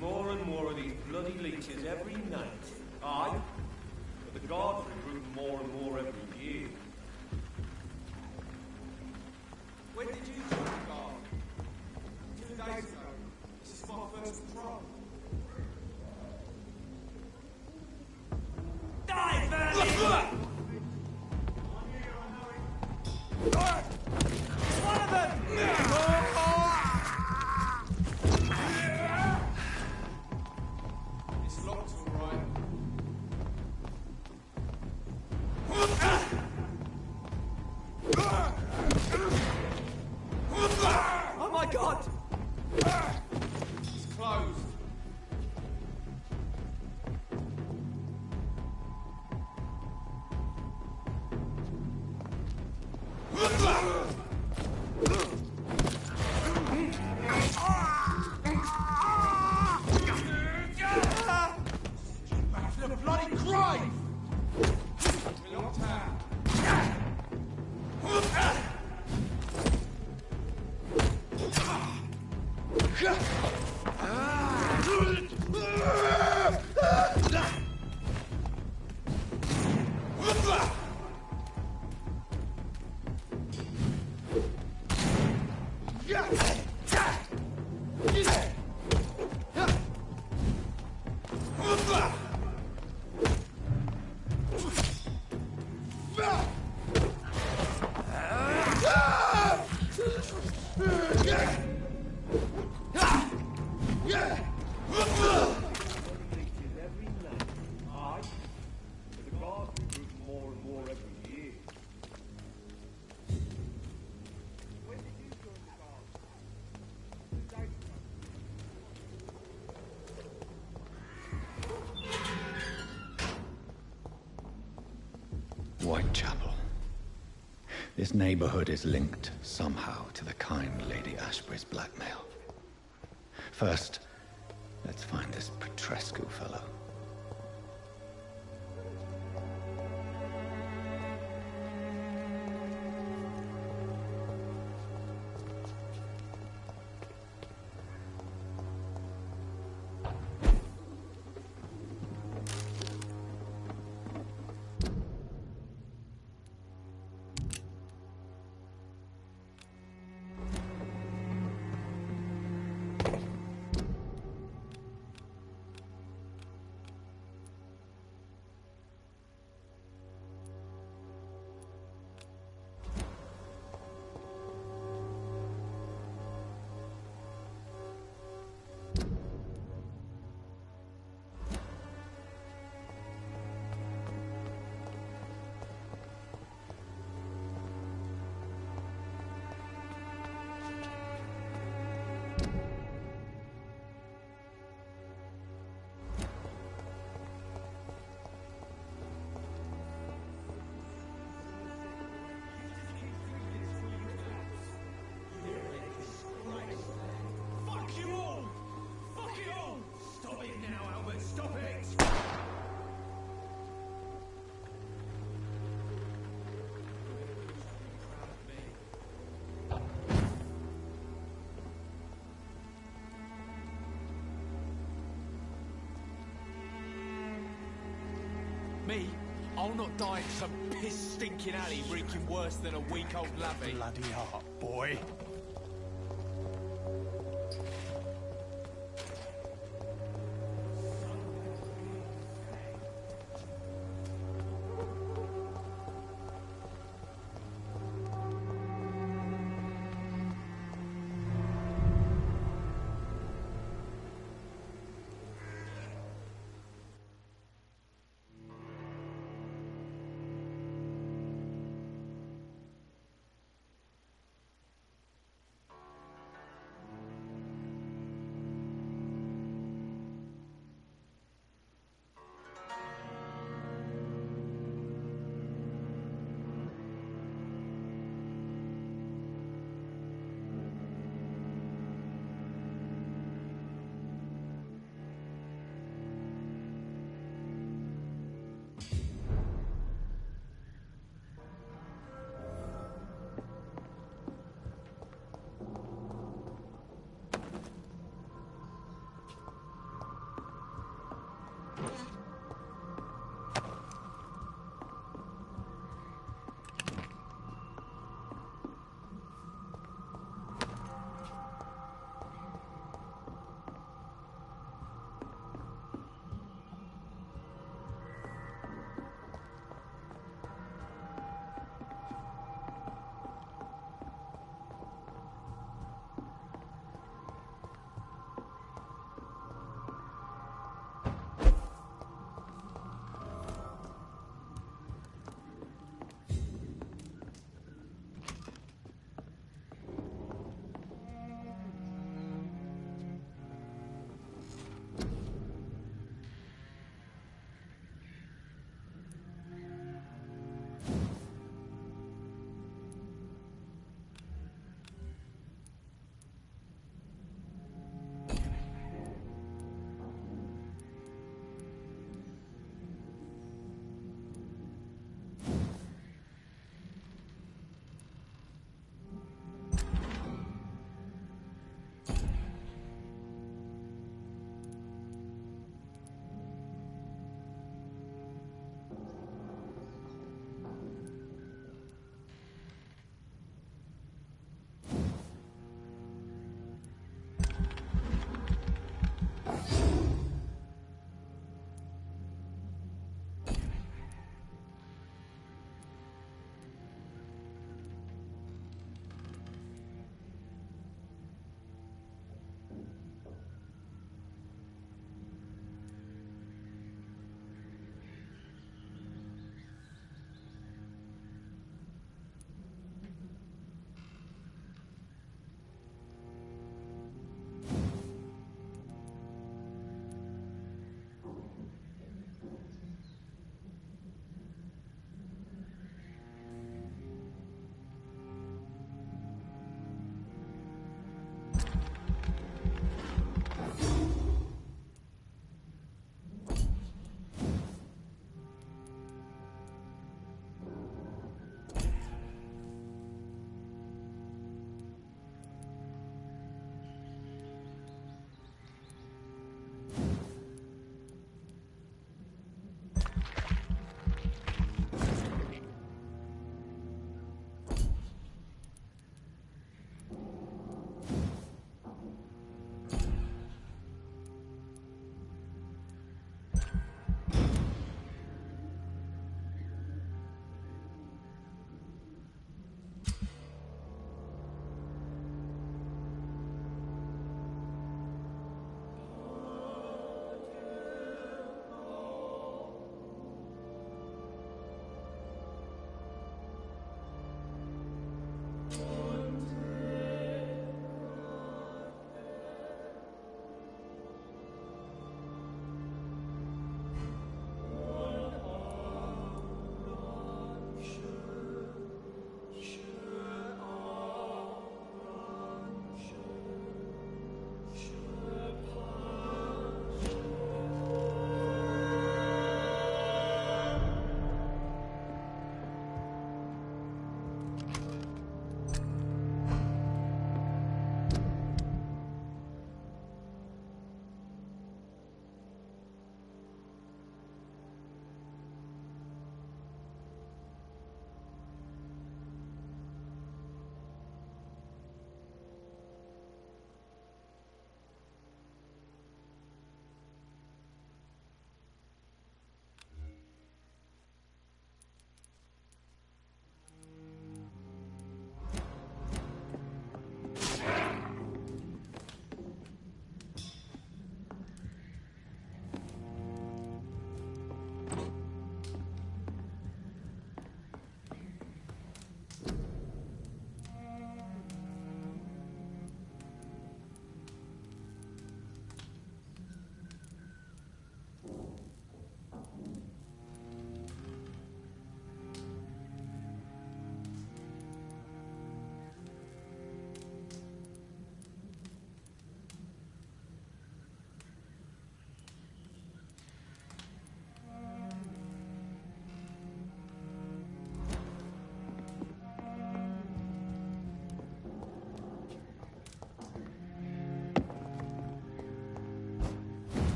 More and more of these bloody leeches every night. Aye, but the guards recruit more and more every year. When did you join the guard? 2 days ago. This is my first patrol. Die, Vernon! It's one of them! It's locked all right. Oh my god! It's closed. Back to the bloody grave! We're locked out. Whitechapel. This neighborhood is linked somehow to the kind Lady Ashbury's blackmail. First, let's find this Petrescu fellow. Me? I'll not die in some piss-stinking alley reeking worse than a week-old lavvy. Bloody heart, boy.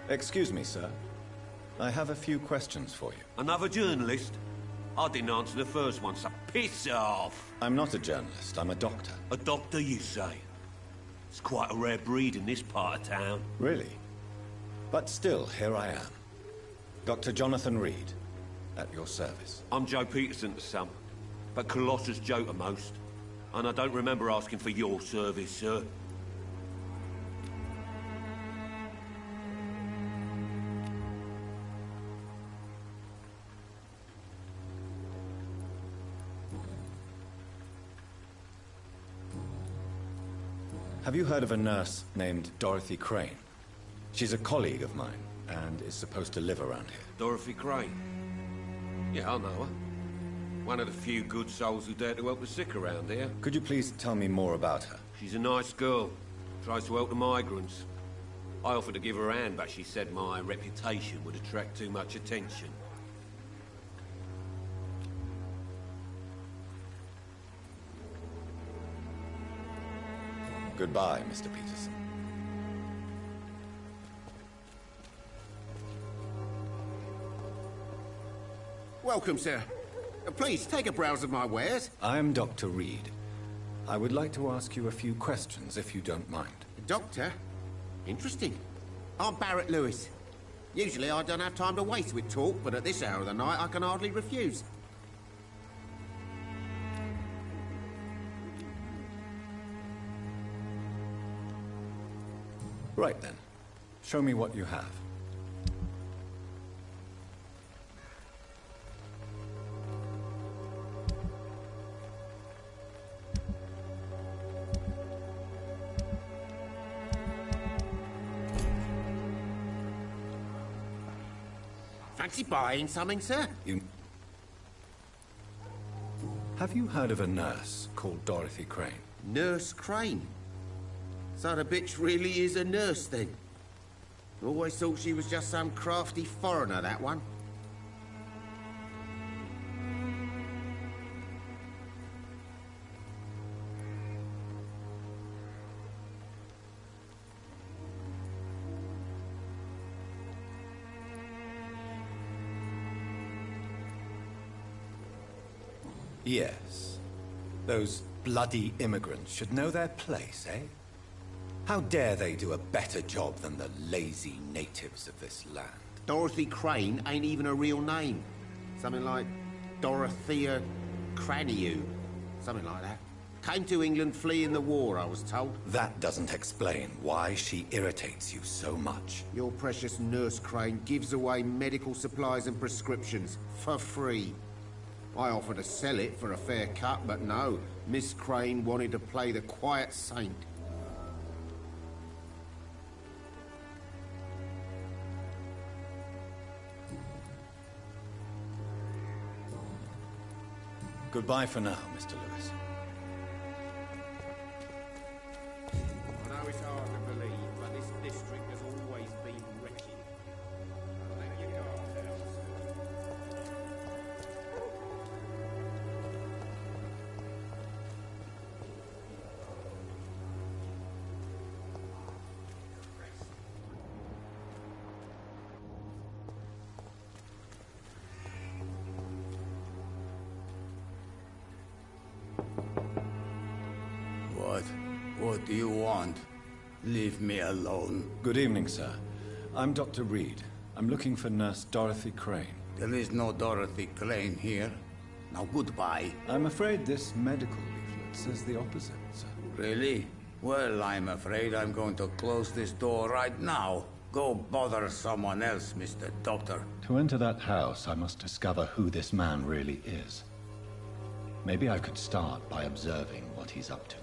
Excuse me, sir. I have a few questions for you. Another journalist? I didn't answer the first one, so piss off! I'm not a journalist, I'm a doctor. A doctor, you say? It's quite a rare breed in this part of town. Really? But still, here I am. Dr. Jonathan Reed, at your service. I'm Joe Peterson to some, but Colossus Joe to most. And I don't remember asking for your service, sir. Have you heard of a nurse named Dorothy Crane? She's a colleague of mine, and is supposed to live around here. Dorothy Crane? Yeah, I know her. One of the few good souls who dare to help the sick around here. Could you please tell me more about her? She's a nice girl. Tries to help the migrants. I offered to give her a hand, but she said my reputation would attract too much attention. Goodbye, Mr. Peterson. Welcome, sir. Please, take a browse of my wares. I'm Dr. Reed. I would like to ask you a few questions, if you don't mind. Doctor? Interesting. I'm Barrett Lewis. Usually I don't have time to waste with talk, but at this hour of the night I can hardly refuse. Right then. Show me what you have. Fancy buying something, sir? Have you heard of a nurse called Dorothy Crane? Nurse Crane? So the bitch really is a nurse, then? Always thought she was just some crafty foreigner, that one. Yes. Those bloody immigrants should know their place, eh? How dare they do a better job than the lazy natives of this land? Dorothy Crane ain't even a real name. Something like Dorothea Craniu. Something like that. Came to England fleeing the war, I was told. That doesn't explain why she irritates you so much. Your precious Nurse Crane gives away medical supplies and prescriptions for free. I offered to sell it for a fair cut, but no. Miss Crane wanted to play the quiet saint. Goodbye for now, Mr. Lewis. I know it's hard to believe, but this district has always been wretched. Let your guard down, sir. What do you want? Leave me alone. Good evening, sir. I'm Dr. Reed. I'm looking for Nurse Dorothy Crane. There is no Dorothy Crane here. Now goodbye. I'm afraid this medical leaflet says the opposite, sir. Really? Well, I'm afraid I'm going to close this door right now. Go bother someone else, Mr. Doctor. To enter that house, I must discover who this man really is. Maybe I could start by observing what he's up to.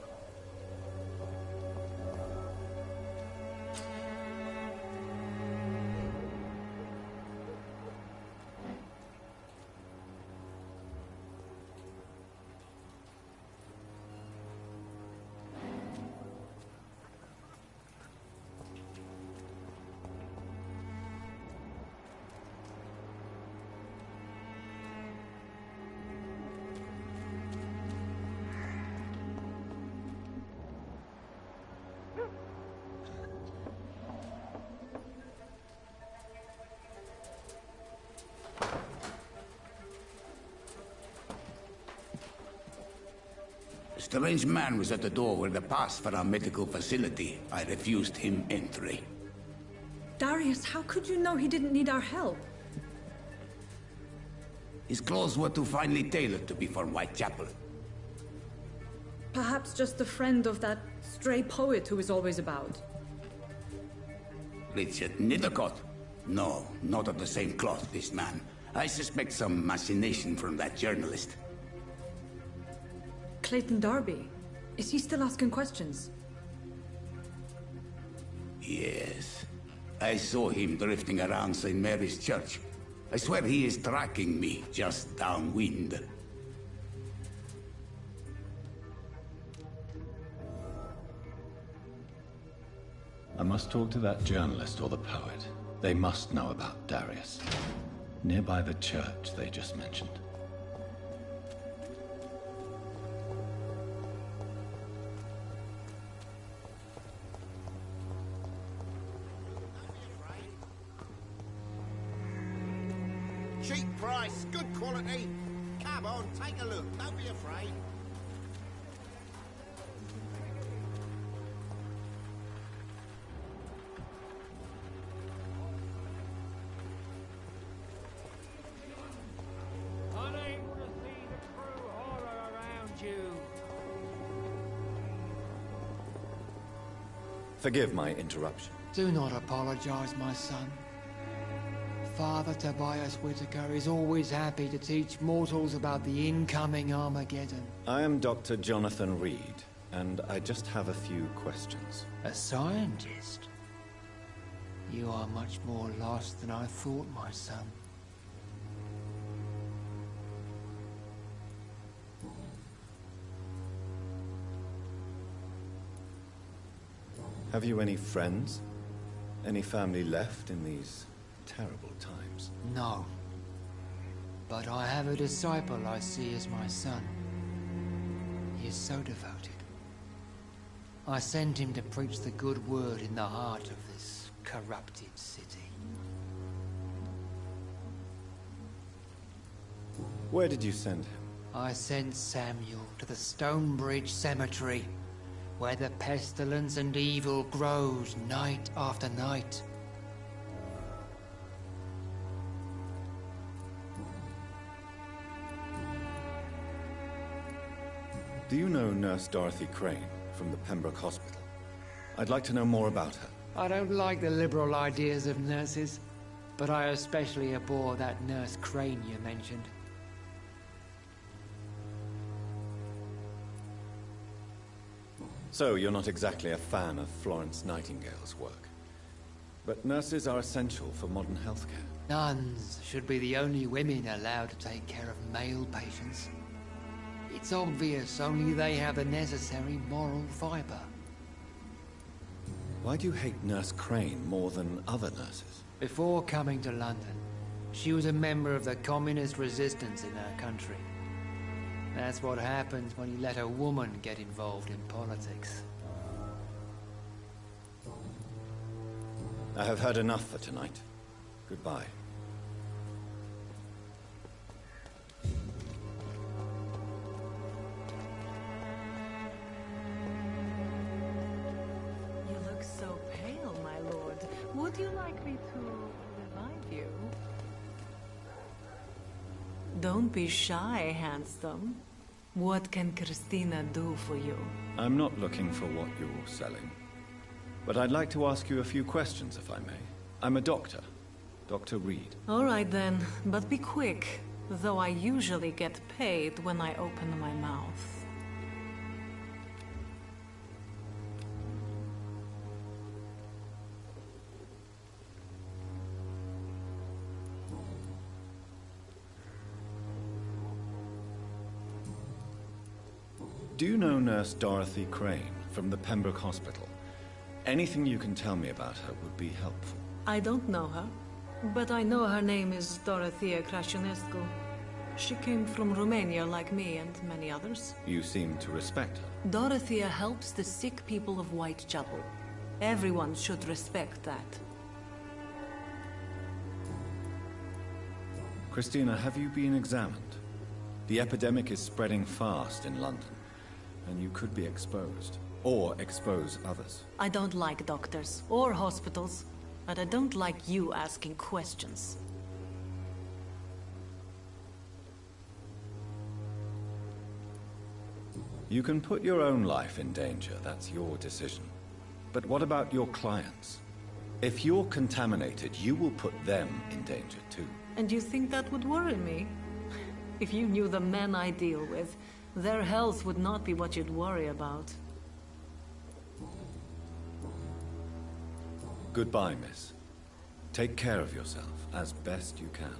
strange man was at the door with a pass for our medical facility. I refused him entry. Darius, how could you know he didn't need our help? His clothes were too finely tailored to be for Whitechapel. Perhaps just a friend of that stray poet who is always about. Richard Nethercott? No, not of the same cloth, this man. I suspect some machination from that journalist. Clayton Darby. Is he still asking questions? Yes. I saw him drifting around St. Mary's Church. I swear he is tracking me just downwind. I must talk to that journalist or the poet. They must know about Darius. Nearby the church they just mentioned. Cheap price, good quality. Come on, take a look. Don't be afraid. Unable to see the true horror around you. Forgive my interruption. Do not apologize, my son. Father Tobias Whitaker is always happy to teach mortals about the incoming Armageddon. I am Dr. Jonathan Reed, and I just have a few questions. A scientist? You are much more lost than I thought, my son. Have you any friends? Any family left in these terrible times? No. But I have a disciple I see as my son. He is so devoted. I sent him to preach the good word in the heart of this corrupted city. Where did you send him? I sent Samuel to the Stonebridge Cemetery, where the pestilence and evil grows night after night. Do you know Nurse Dorothy Crane from the Pembroke Hospital? I'd like to know more about her. I don't like the liberal ideas of nurses, but I especially abhor that Nurse Crane you mentioned. So, you're not exactly a fan of Florence Nightingale's work. But nurses are essential for modern healthcare. Nuns should be the only women allowed to take care of male patients. It's obvious only they have the necessary moral fiber. Why do you hate Nurse Crane more than other nurses? Before coming to London, she was a member of the communist resistance in her country. That's what happens when you let a woman get involved in politics. I have heard enough for tonight. Goodbye. You look so pale, my lord. Would you like me to revive you? Don't be shy, handsome. What can Christina do for you? I'm not looking for what you're selling. But I'd like to ask you a few questions, if I may. I'm a doctor. Dr. Reed. All right then, but be quick. Though I usually get paid when I open my mouth. Do you know Nurse Dorothy Crane from the Pembroke Hospital? Anything you can tell me about her would be helpful. I don't know her, but I know her name is Dorothea Crăciunescu. She came from Romania like me and many others. You seem to respect her. Dorothea helps the sick people of Whitechapel. Everyone should respect that. Christina, have you been examined? The epidemic is spreading fast in London. and you could be exposed. Or expose others. I don't like doctors or hospitals, but I don't like you asking questions. You can put your own life in danger, that's your decision. But what about your clients? If you're contaminated, you will put them in danger too. And you think that would worry me? If you knew the men I deal with, their health would not be what you'd worry about. Goodbye, miss. Take care of yourself as best you can.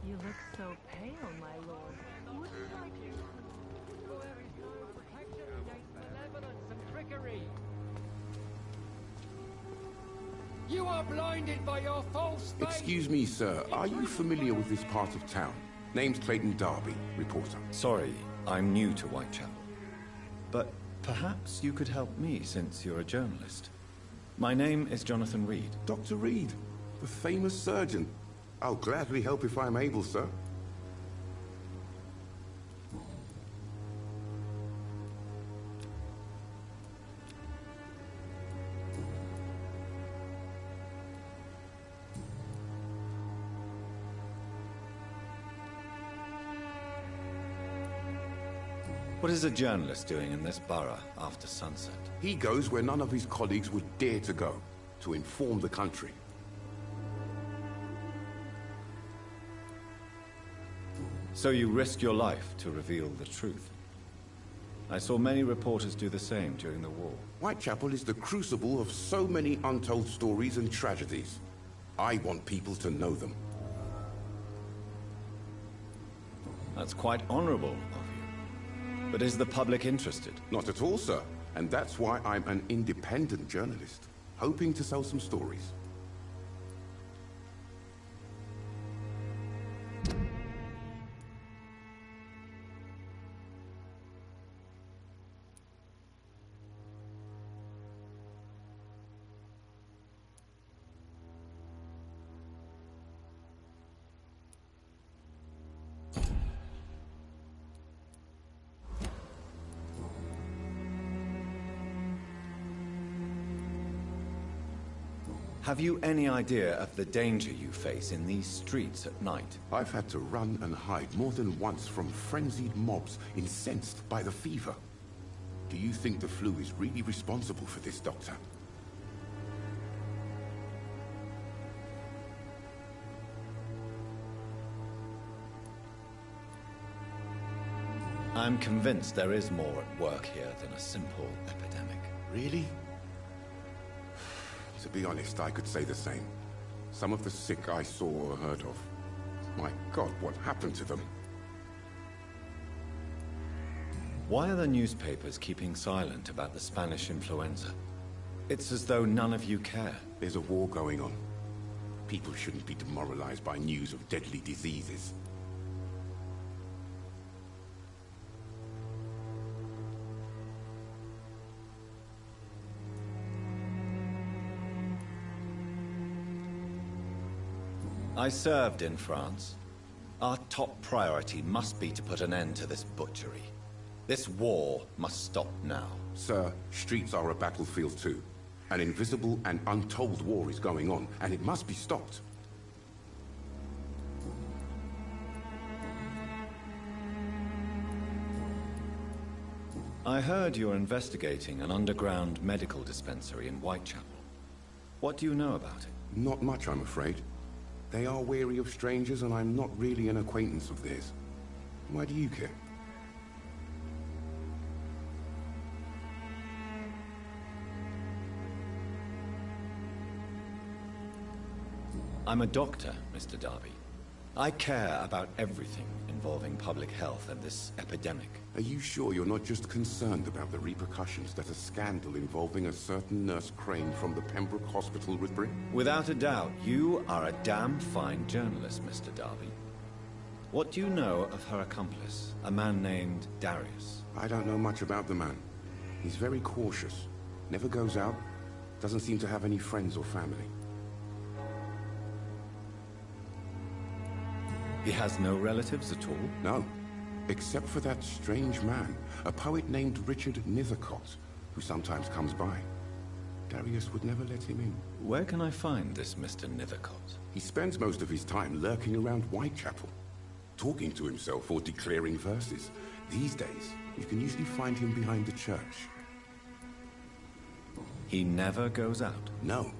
You look so pale, my lord. Wouldn't like you. There is no protection against malevolence and trickery. You are blinded by your false faith. Excuse me, sir. Are you familiar with this part of town? Name's Clayton Darby, reporter. Sorry, I'm new to Whitechapel. But perhaps you could help me since you're a journalist. My name is Jonathan Reed. Dr. Reed, the famous surgeon. I'll gladly help if I'm able, sir. What is a journalist doing in this borough after sunset? He goes where none of his colleagues would dare to go, to inform the country. So you risk your life to reveal the truth. I saw many reporters do the same during the war. Whitechapel is the crucible of so many untold stories and tragedies. I want people to know them. That's quite honorable of you. But is the public interested? Not at all, sir. And that's why I'm an independent journalist, hoping to sell some stories. Have you any idea of the danger you face in these streets at night? I've had to run and hide more than once from frenzied mobs incensed by the fever. Do you think the flu is really responsible for this, Doctor? I'm convinced there is more at work here than a simple epidemic. Really? To be honest, I could say the same. Some of the sick I saw or heard of. My God, what happened to them? Why are the newspapers keeping silent about the Spanish influenza? It's as though none of you care. There's a war going on. People shouldn't be demoralized by news of deadly diseases. I served in France. Our top priority must be to put an end to this butchery. This war must stop now. Sir, streets are a battlefield too. An invisible and untold war is going on, and it must be stopped. I heard you're investigating an underground medical dispensary in Whitechapel. What do you know about it? Not much, I'm afraid. They are wary of strangers, and I'm not really an acquaintance of theirs. Why do you care? I'm a doctor, Mr. Darby. I care about everything involving public health and this epidemic. Are you sure you're not just concerned about the repercussions that a scandal involving a certain Nurse Crane from the Pembroke Hospital would bring? Without a doubt, you are a damn fine journalist, Mr. Darby. What do you know of her accomplice, a man named Darius? I don't know much about the man. He's very cautious. Never goes out. Doesn't seem to have any friends or family. He has no relatives at all? No. Except for that strange man, a poet named Richard Nithercott, who sometimes comes by. Darius would never let him in. Where can I find this Mr. Nithercott? He spends most of his time lurking around Whitechapel, talking to himself or declaring verses. These days, you can usually find him behind the church. He never goes out? No.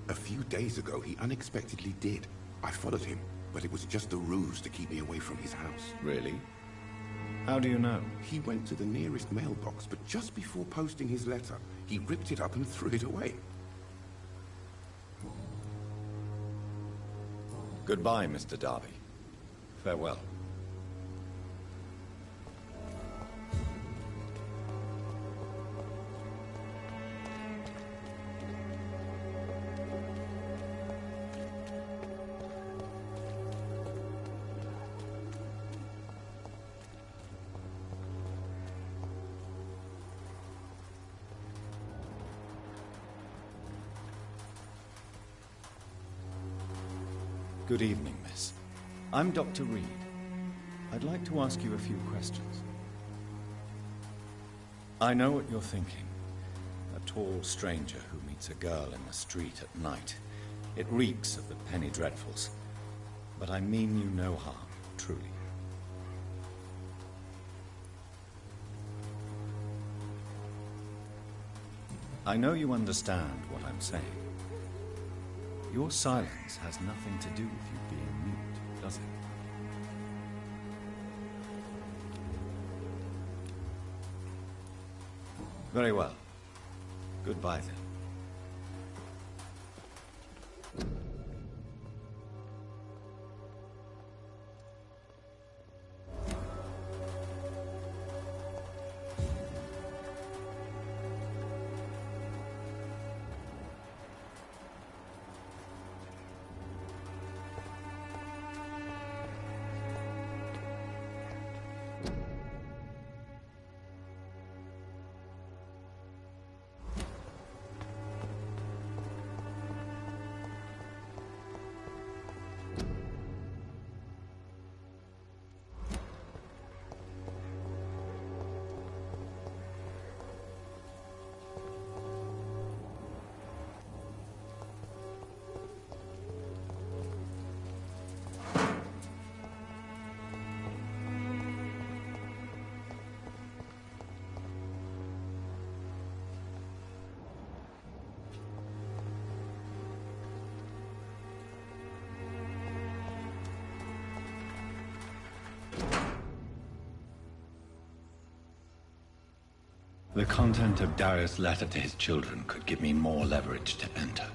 A few days ago, he unexpectedly did. I followed him, but it was just a ruse to keep me away from his house. Really? How do you know? He went to the nearest mailbox, but just before posting his letter, he ripped it up and threw it away. Goodbye, Mr. Darby. Farewell. Good evening, miss. I'm Dr. Reed. I'd like to ask you a few questions. I know what you're thinking. A tall stranger who meets a girl in the street at night. It reeks of the penny dreadfuls. But I mean you no harm, truly. I know you understand what I'm saying. Your silence has nothing to do with you being mute, does it? Very well. Goodbye, then. The content of Darius' letter to his children could give me more leverage to enter.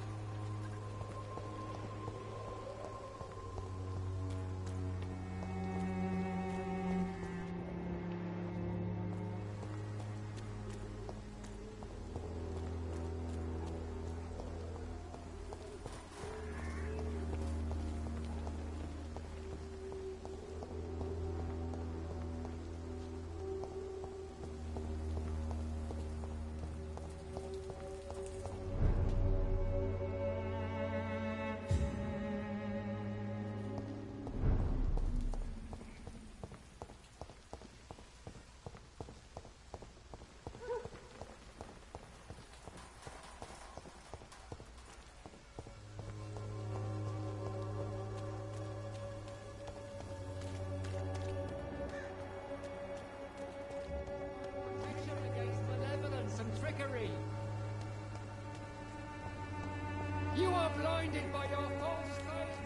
You are blinded by your false faith.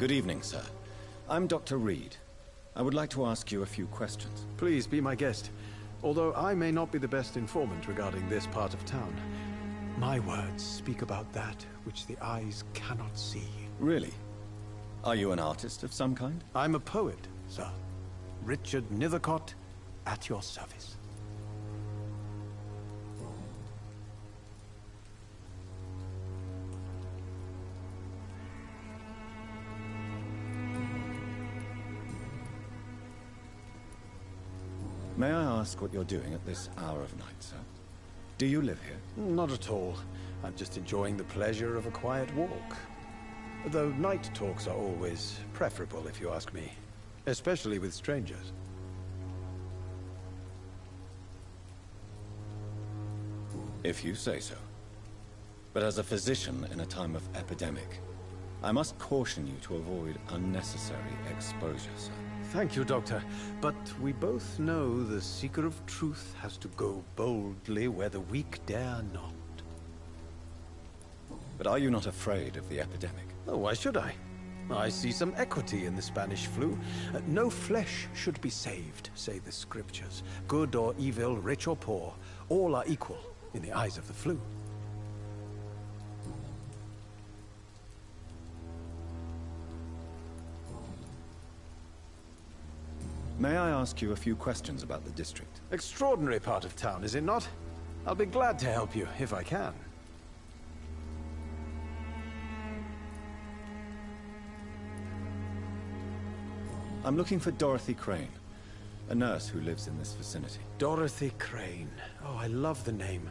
Good evening, sir. I'm Dr. Reed. I would like to ask you a few questions. Please be my guest. Although I may not be the best informant regarding this part of town, my words speak about that which the eyes cannot see. Really? Are you an artist of some kind? I'm a poet, sir. Richard Nethercott, at your service. May I ask what you're doing at this hour of night, sir? Do you live here? Not at all. I'm just enjoying the pleasure of a quiet walk. Though night talks are always preferable, if you ask me. Especially with strangers. If you say so. But as a physician in a time of epidemic, I must caution you to avoid unnecessary exposure, sir. Thank you, Doctor. But we both know the seeker of truth has to go boldly where the weak dare not. But are you not afraid of the epidemic? Oh, why should I? I see some equity in the Spanish flu. No flesh should be saved, say the scriptures. Good or evil, rich or poor, all are equal in the eyes of the flu. May I ask you a few questions about the district? Extraordinary part of town, is it not? I'll be glad to help you, if I can. I'm looking for Dorothy Crane, a nurse who lives in this vicinity. Dorothy Crane. Oh, I love the name.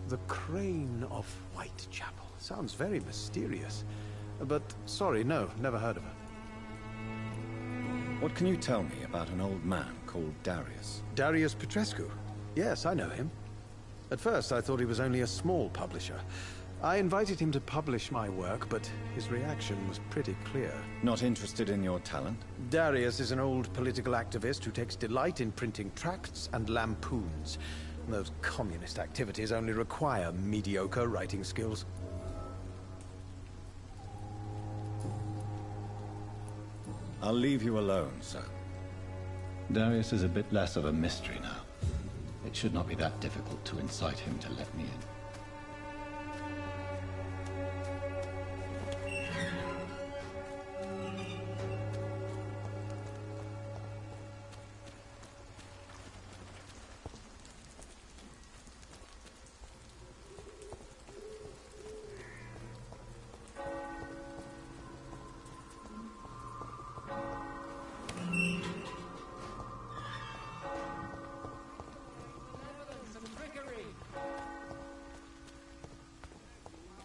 The Crane of Whitechapel. Sounds very mysterious. But, sorry, no, never heard of her. What can you tell me about an old man called Darius? Darius Petrescu? Yes, I know him. At first, I thought he was only a small publisher. I invited him to publish my work, but his reaction was pretty clear. Not interested in your talent? Darius is an old political activist who takes delight in printing tracts and lampoons. Those communist activities only require mediocre writing skills. I'll leave you alone, sir. Darius is a bit less of a mystery now. It should not be that difficult to incite him to let me in.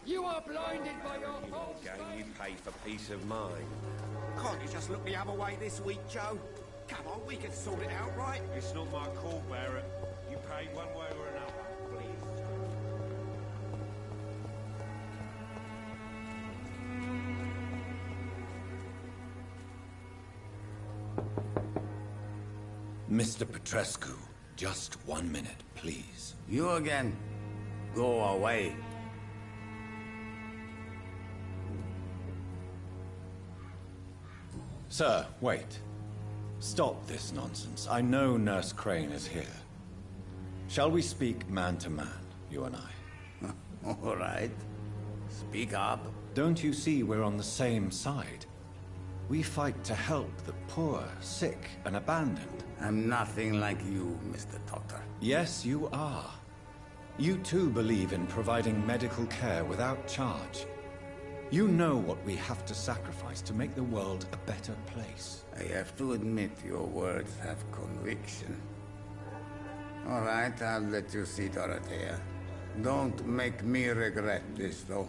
You are blinded by your false game. You pay for peace of mind. Can't you just look the other way this week, Joe? Come on, we can sort it out, right? It's not my call, Barrett. You pay one way or another, please. Mr. Petrescu, just 1 minute, please. You again. Go away. Sir, wait. Stop this nonsense. I know Nurse Crane is here. Shall we speak man to man, you and I? All right. Speak up. Don't you see we're on the same side? We fight to help the poor, sick, and abandoned. I'm nothing like you, Mr. Doctor. Yes, you are. You too believe in providing medical care without charge. You know what we have to sacrifice to make the world a better place. I have to admit your words have conviction. All right, I'll let you see Dorothea. Don't make me regret this, though.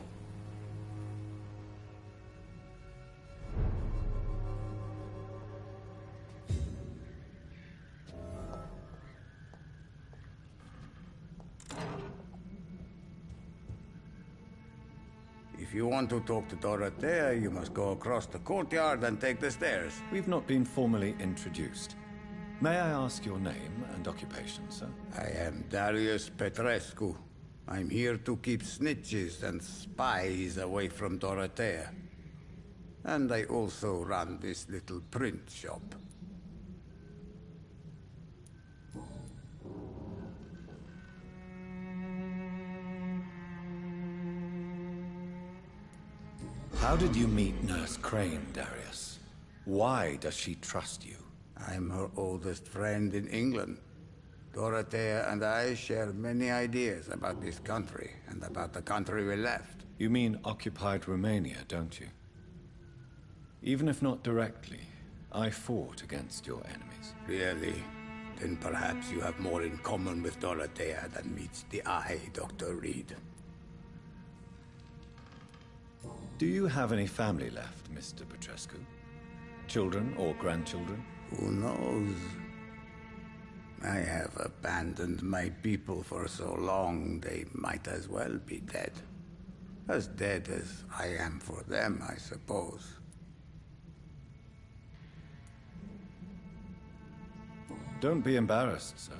If you want to talk to Dorothea, you must go across the courtyard and take the stairs. We've not been formally introduced. May I ask your name and occupation, sir? I am Darius Petrescu. I'm here to keep snitches and spies away from Dorothea. And I also run this little print shop. How did you meet Nurse Crane, Darius? Why does she trust you? I'm her oldest friend in England. Dorothea and I share many ideas about this country and about the country we left. You mean occupied Romania, don't you? Even if not directly, I fought against your enemies. Really? Then perhaps you have more in common with Dorothea than meets the eye, Dr. Reed. Do you have any family left, Mr. Petrescu? Children or grandchildren? Who knows? I have abandoned my people for so long, they might as well be dead. As dead as I am for them, I suppose. Don't be embarrassed, sir.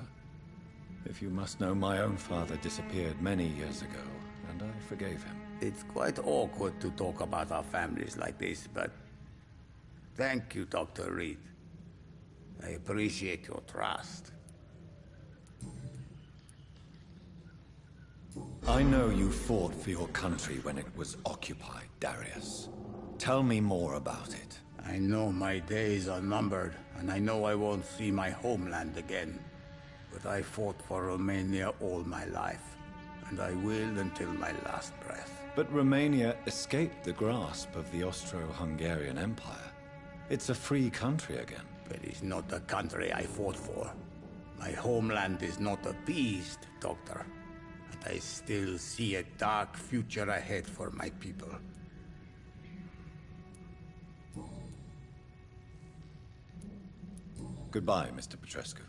If you must know, my own father disappeared many years ago, and I forgave him. It's quite awkward to talk about our families like this, but thank you, Dr. Reed. I appreciate your trust. I know you fought for your country when it was occupied, Darius. Tell me more about it. I know my days are numbered, and I know I won't see my homeland again. But I fought for Romania all my life, and I will until my last breath. But Romania escaped the grasp of the Austro-Hungarian Empire. It's a free country again. But it's not the country I fought for. My homeland is not appeased, Doctor. And I still see a dark future ahead for my people. Goodbye, Mr. Petrescu.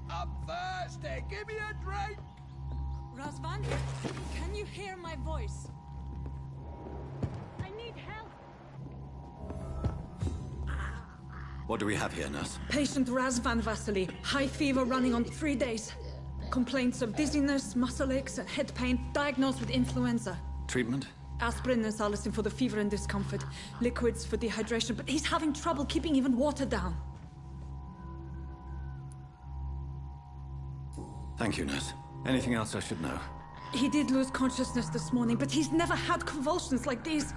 I'm thirsty. Give me a drink. Razvan, can you hear my voice? I need help. What do we have here, nurse? Patient Razvan Vasily. High fever running on 3 days. Complaints of dizziness, muscle aches, and head pain. Diagnosed with influenza. Treatment? Aspirin and salicin for the fever and discomfort. Liquids for dehydration, but he's having trouble keeping even water down. Thank you, nurse. Anything else I should know? He did lose consciousness this morning, but he's never had convulsions like these.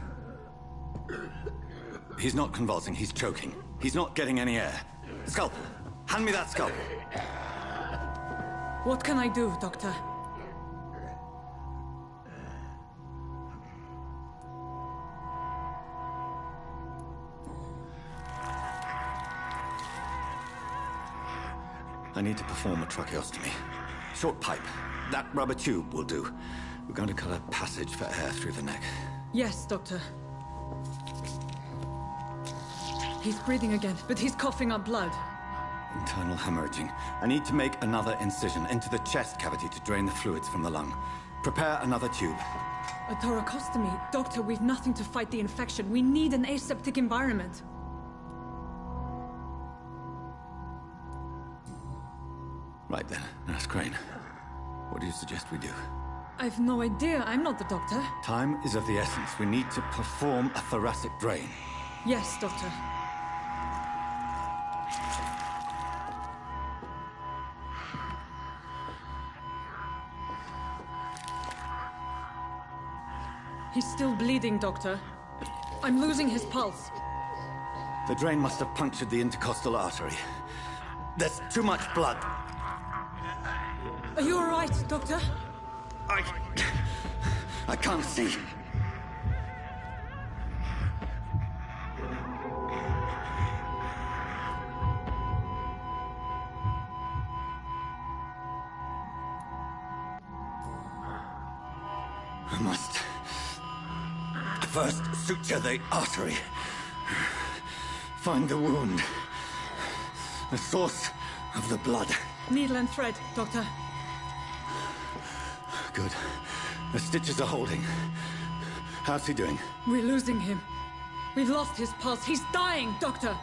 He's not convulsing, he's choking. He's not getting any air. Scalpel! Hand me that scalpel! What can I do, Doctor? I need to perform a tracheostomy. Short pipe. That rubber tube will do. We're going to cut a passage for air through the neck. Yes, Doctor. He's breathing again, but he's coughing up blood. Internal hemorrhaging. I need to make another incision into the chest cavity to drain the fluids from the lung. Prepare another tube. A thoracostomy? Doctor, we've nothing to fight the infection. We need an aseptic environment. Right then, Nurse Crane. What do you suggest we do? I've no idea. I'm not the doctor. Time is of the essence. We need to perform a thoracic drain. Yes, Doctor. He's still bleeding, Doctor. I'm losing his pulse. The drain must have punctured the intercostal artery. There's too much blood. Are you all right, Doctor? I can't see. I must first suture the artery. Find the wound. The source of the blood. Needle and thread, Doctor. Good. The stitches are holding. How's he doing? We're losing him. We've lost his pulse. He's dying, Doctor!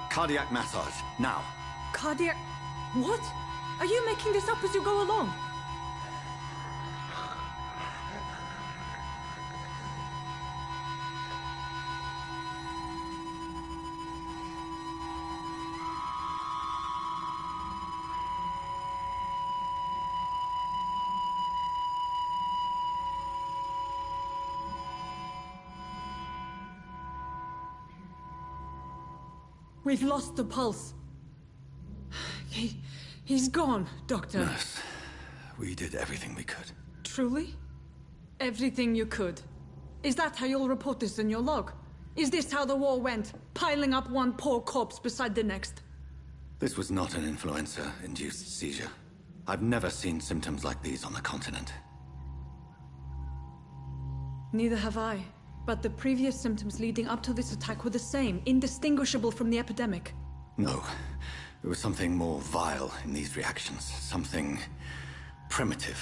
Cardiac massage, now. Cardiac... What? Are you making this up as you go along? We've lost the pulse. He's gone, Doctor. Nurse, we did everything we could. Truly? Everything you could? Is that how you'll report this in your log? Is this how the war went? Piling up one poor corpse beside the next? This was not an influenza-induced seizure. I've never seen symptoms like these on the continent. Neither have I. But the previous symptoms leading up to this attack were the same, indistinguishable from the epidemic. No. There was something more vile in these reactions. Something primitive.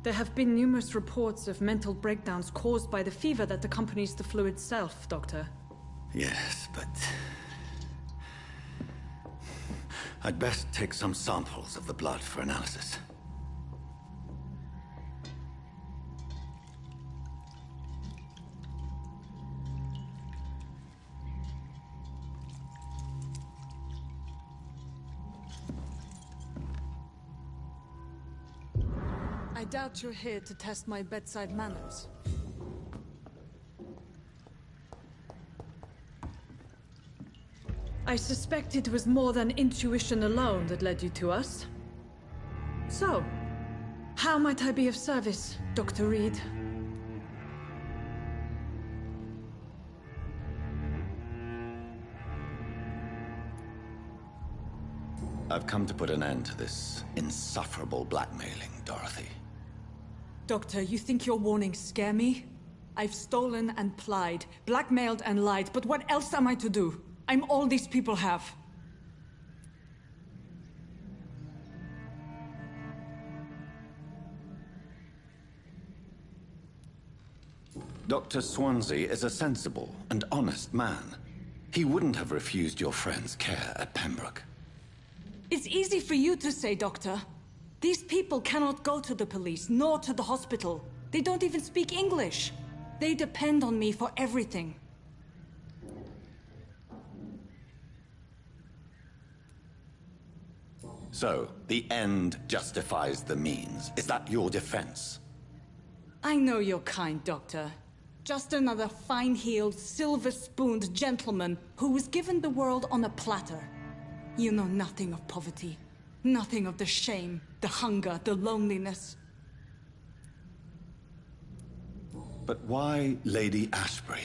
There have been numerous reports of mental breakdowns caused by the fever that accompanies the flu itself, Doctor. Yes, but... I'd best take some samples of the blood for analysis. I doubt you're here to test my bedside manners. I suspect it was more than intuition alone that led you to us. So, how might I be of service, Dr. Reed? I've come to put an end to this insufferable blackmailing, Dorothy. Doctor, you think your warnings scare me? I've stolen and plied, blackmailed and lied, but what else am I to do? I'm all these people have. Dr. Swansea is a sensible and honest man. He wouldn't have refused your friend's care at Pembroke. It's easy for you to say, Doctor. These people cannot go to the police, nor to the hospital. They don't even speak English. They depend on me for everything. So, the end justifies the means. Is that your defense? I know you're kind, Doctor. Just another fine-heeled, silver-spooned gentleman who was given the world on a platter. You know nothing of poverty. Nothing of the shame, the hunger, the loneliness. But why Lady Ashbury?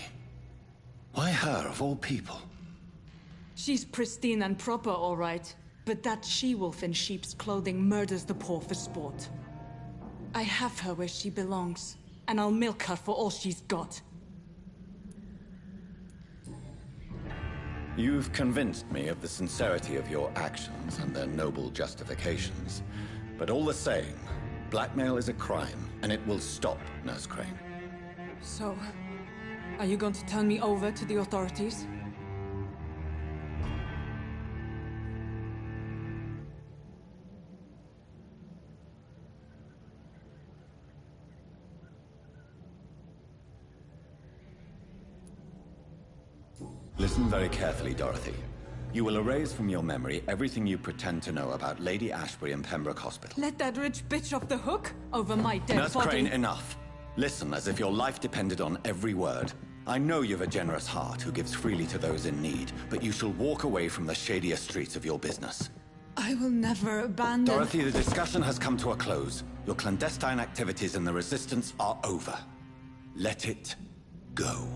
Why her, of all people? She's pristine and proper, all right. But that she-wolf in sheep's clothing murders the poor for sport. I have her where she belongs, and I'll milk her for all she's got. You've convinced me of the sincerity of your actions and their noble justifications. But all the same, blackmail is a crime, and it will stop, Nurse Crane. So, are you going to turn me over to the authorities? Listen very carefully, Dorothy. You will erase from your memory everything you pretend to know about Lady Ashbury and Pembroke Hospital. Let that rich bitch off the hook over my dead Nurse body. Crane, enough. Listen as if your life depended on every word. I know you've a generous heart who gives freely to those in need, but you shall walk away from the shadier streets of your business. I will never abandon... Dorothy, the discussion has come to a close. Your clandestine activities in the Resistance are over. Let it go.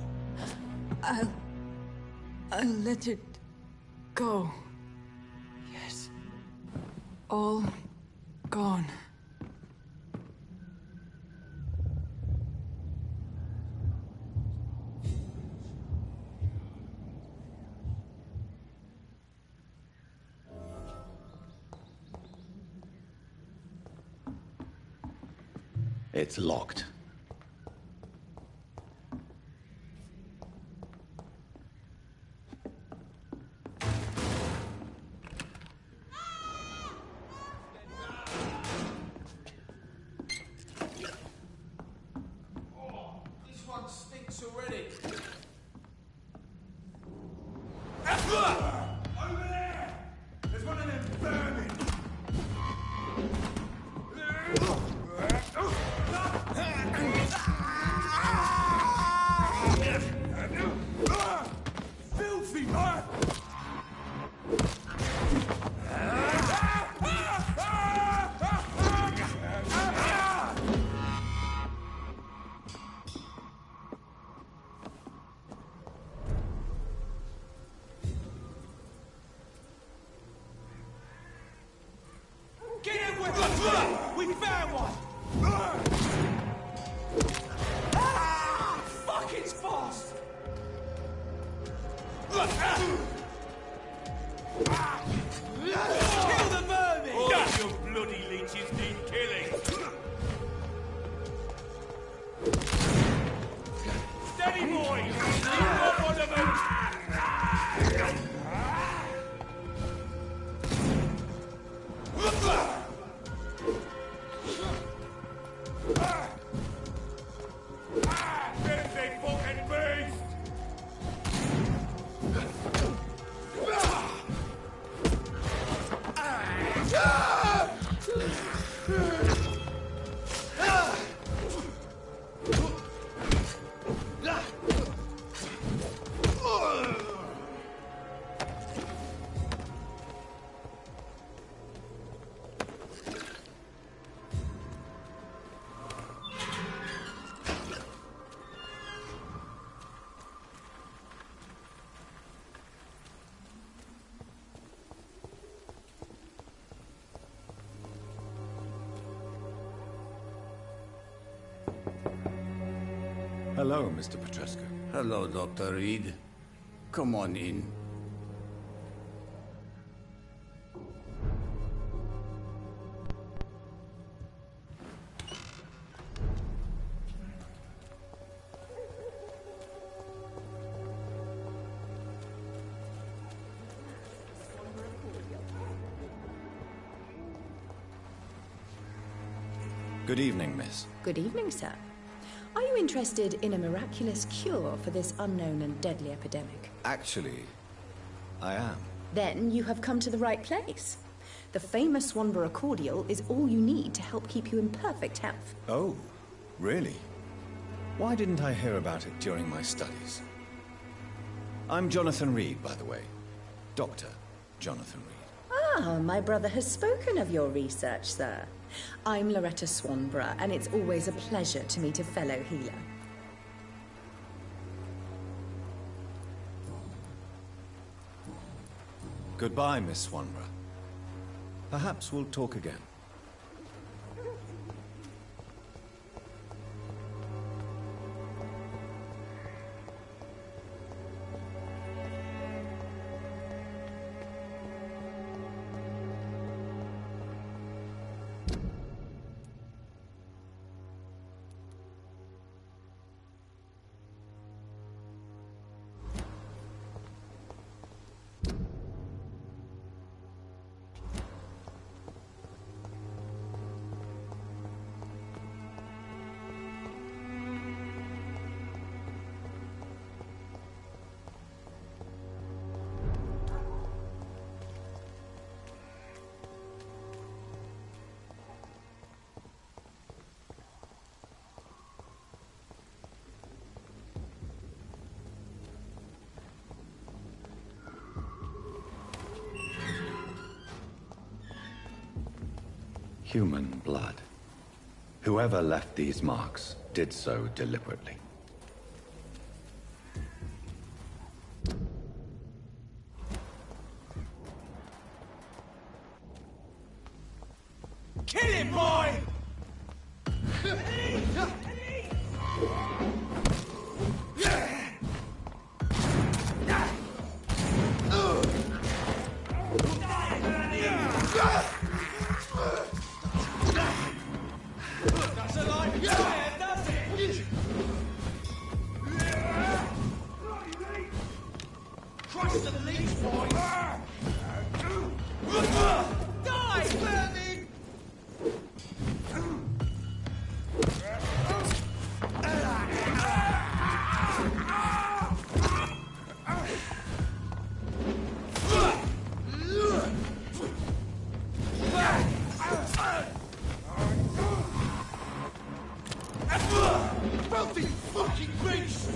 I let it go. Yes. All gone. It's locked. This one stinks already. Over there! There's one of them vermin! Filthy, man! Get in with us! We found one! Fuck, it's fast! Kill the vermin! All of your bloody leeches need killing! Steady, boys! You got one of them! Filthy fucking beast! Hello, Mr. Petrescu. Hello, Dr. Reed. Come on in. Good evening, miss. Good evening, sir. Are you interested in a miraculous cure for this unknown and deadly epidemic? Actually, I am. Then you have come to the right place. The famous Swanborough cordial is all you need to help keep you in perfect health. Oh, really? Why didn't I hear about it during my studies? I'm Jonathan Reed, by the way. Dr. Jonathan Reed. Ah, my brother has spoken of your research, sir. I'm Loretta Swanborough, and it's always a pleasure to meet a fellow healer. Goodbye, Miss Swanborough. Perhaps we'll talk again. Human blood. Whoever left these marks did so deliberately. to light a fire, does it? Christ the leech, boys! Die, vermin! Filthy fucking beast!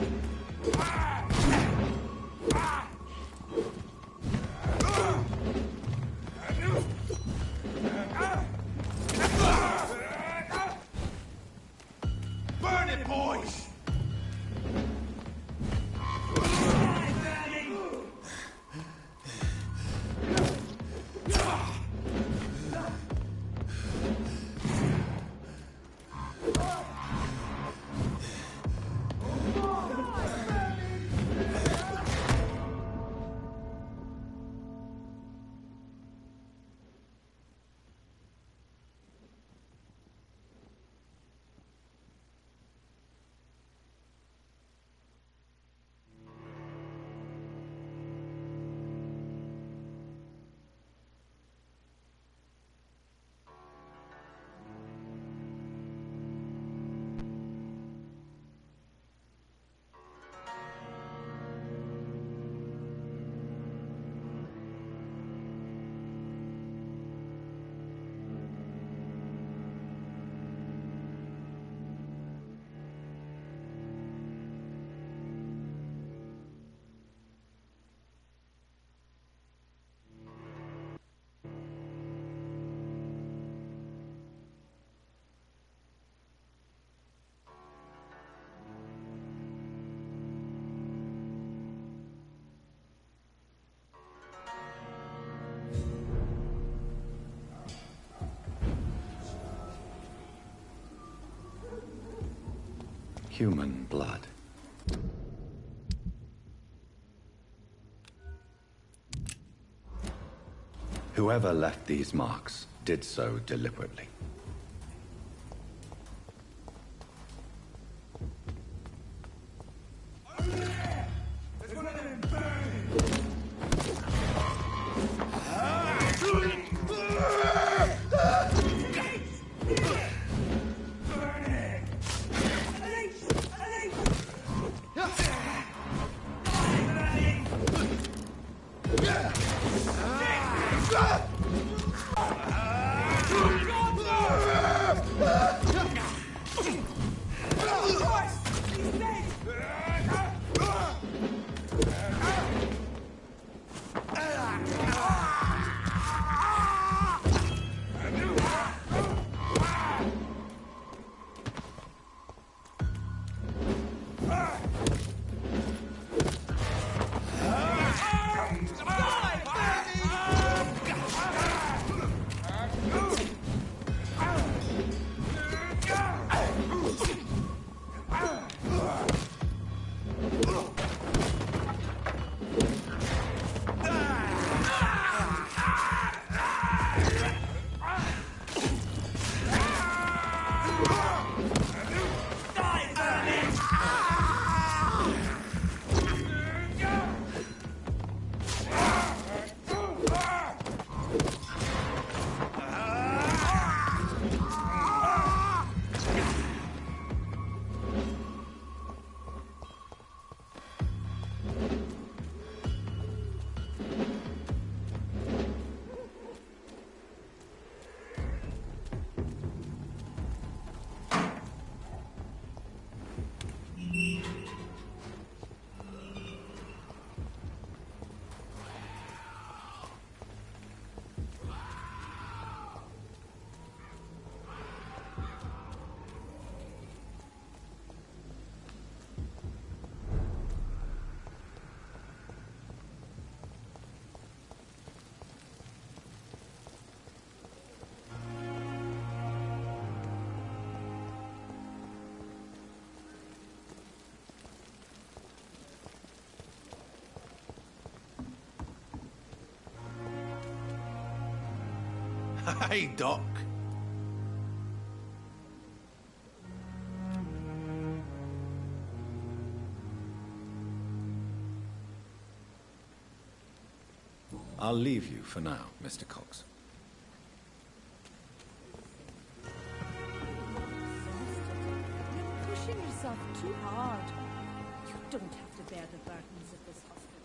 Burn it, boys! Human blood. Whoever left these marks did so deliberately. Hey, Doc. I'll leave you for now, Mr. Cox. You're pushing yourself too hard. You don't have to bear the burdens of this hospital.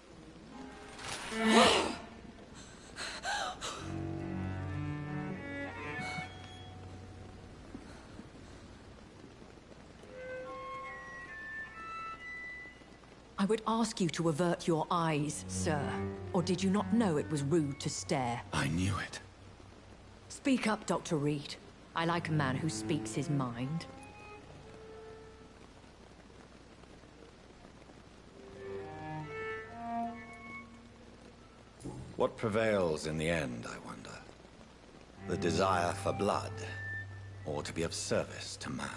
I would ask you to avert your eyes, sir. Or did you not know it was rude to stare? I knew it. Speak up, Dr. Reed. I like a man who speaks his mind. What prevails in the end, I wonder? The desire for blood, or to be of service to man?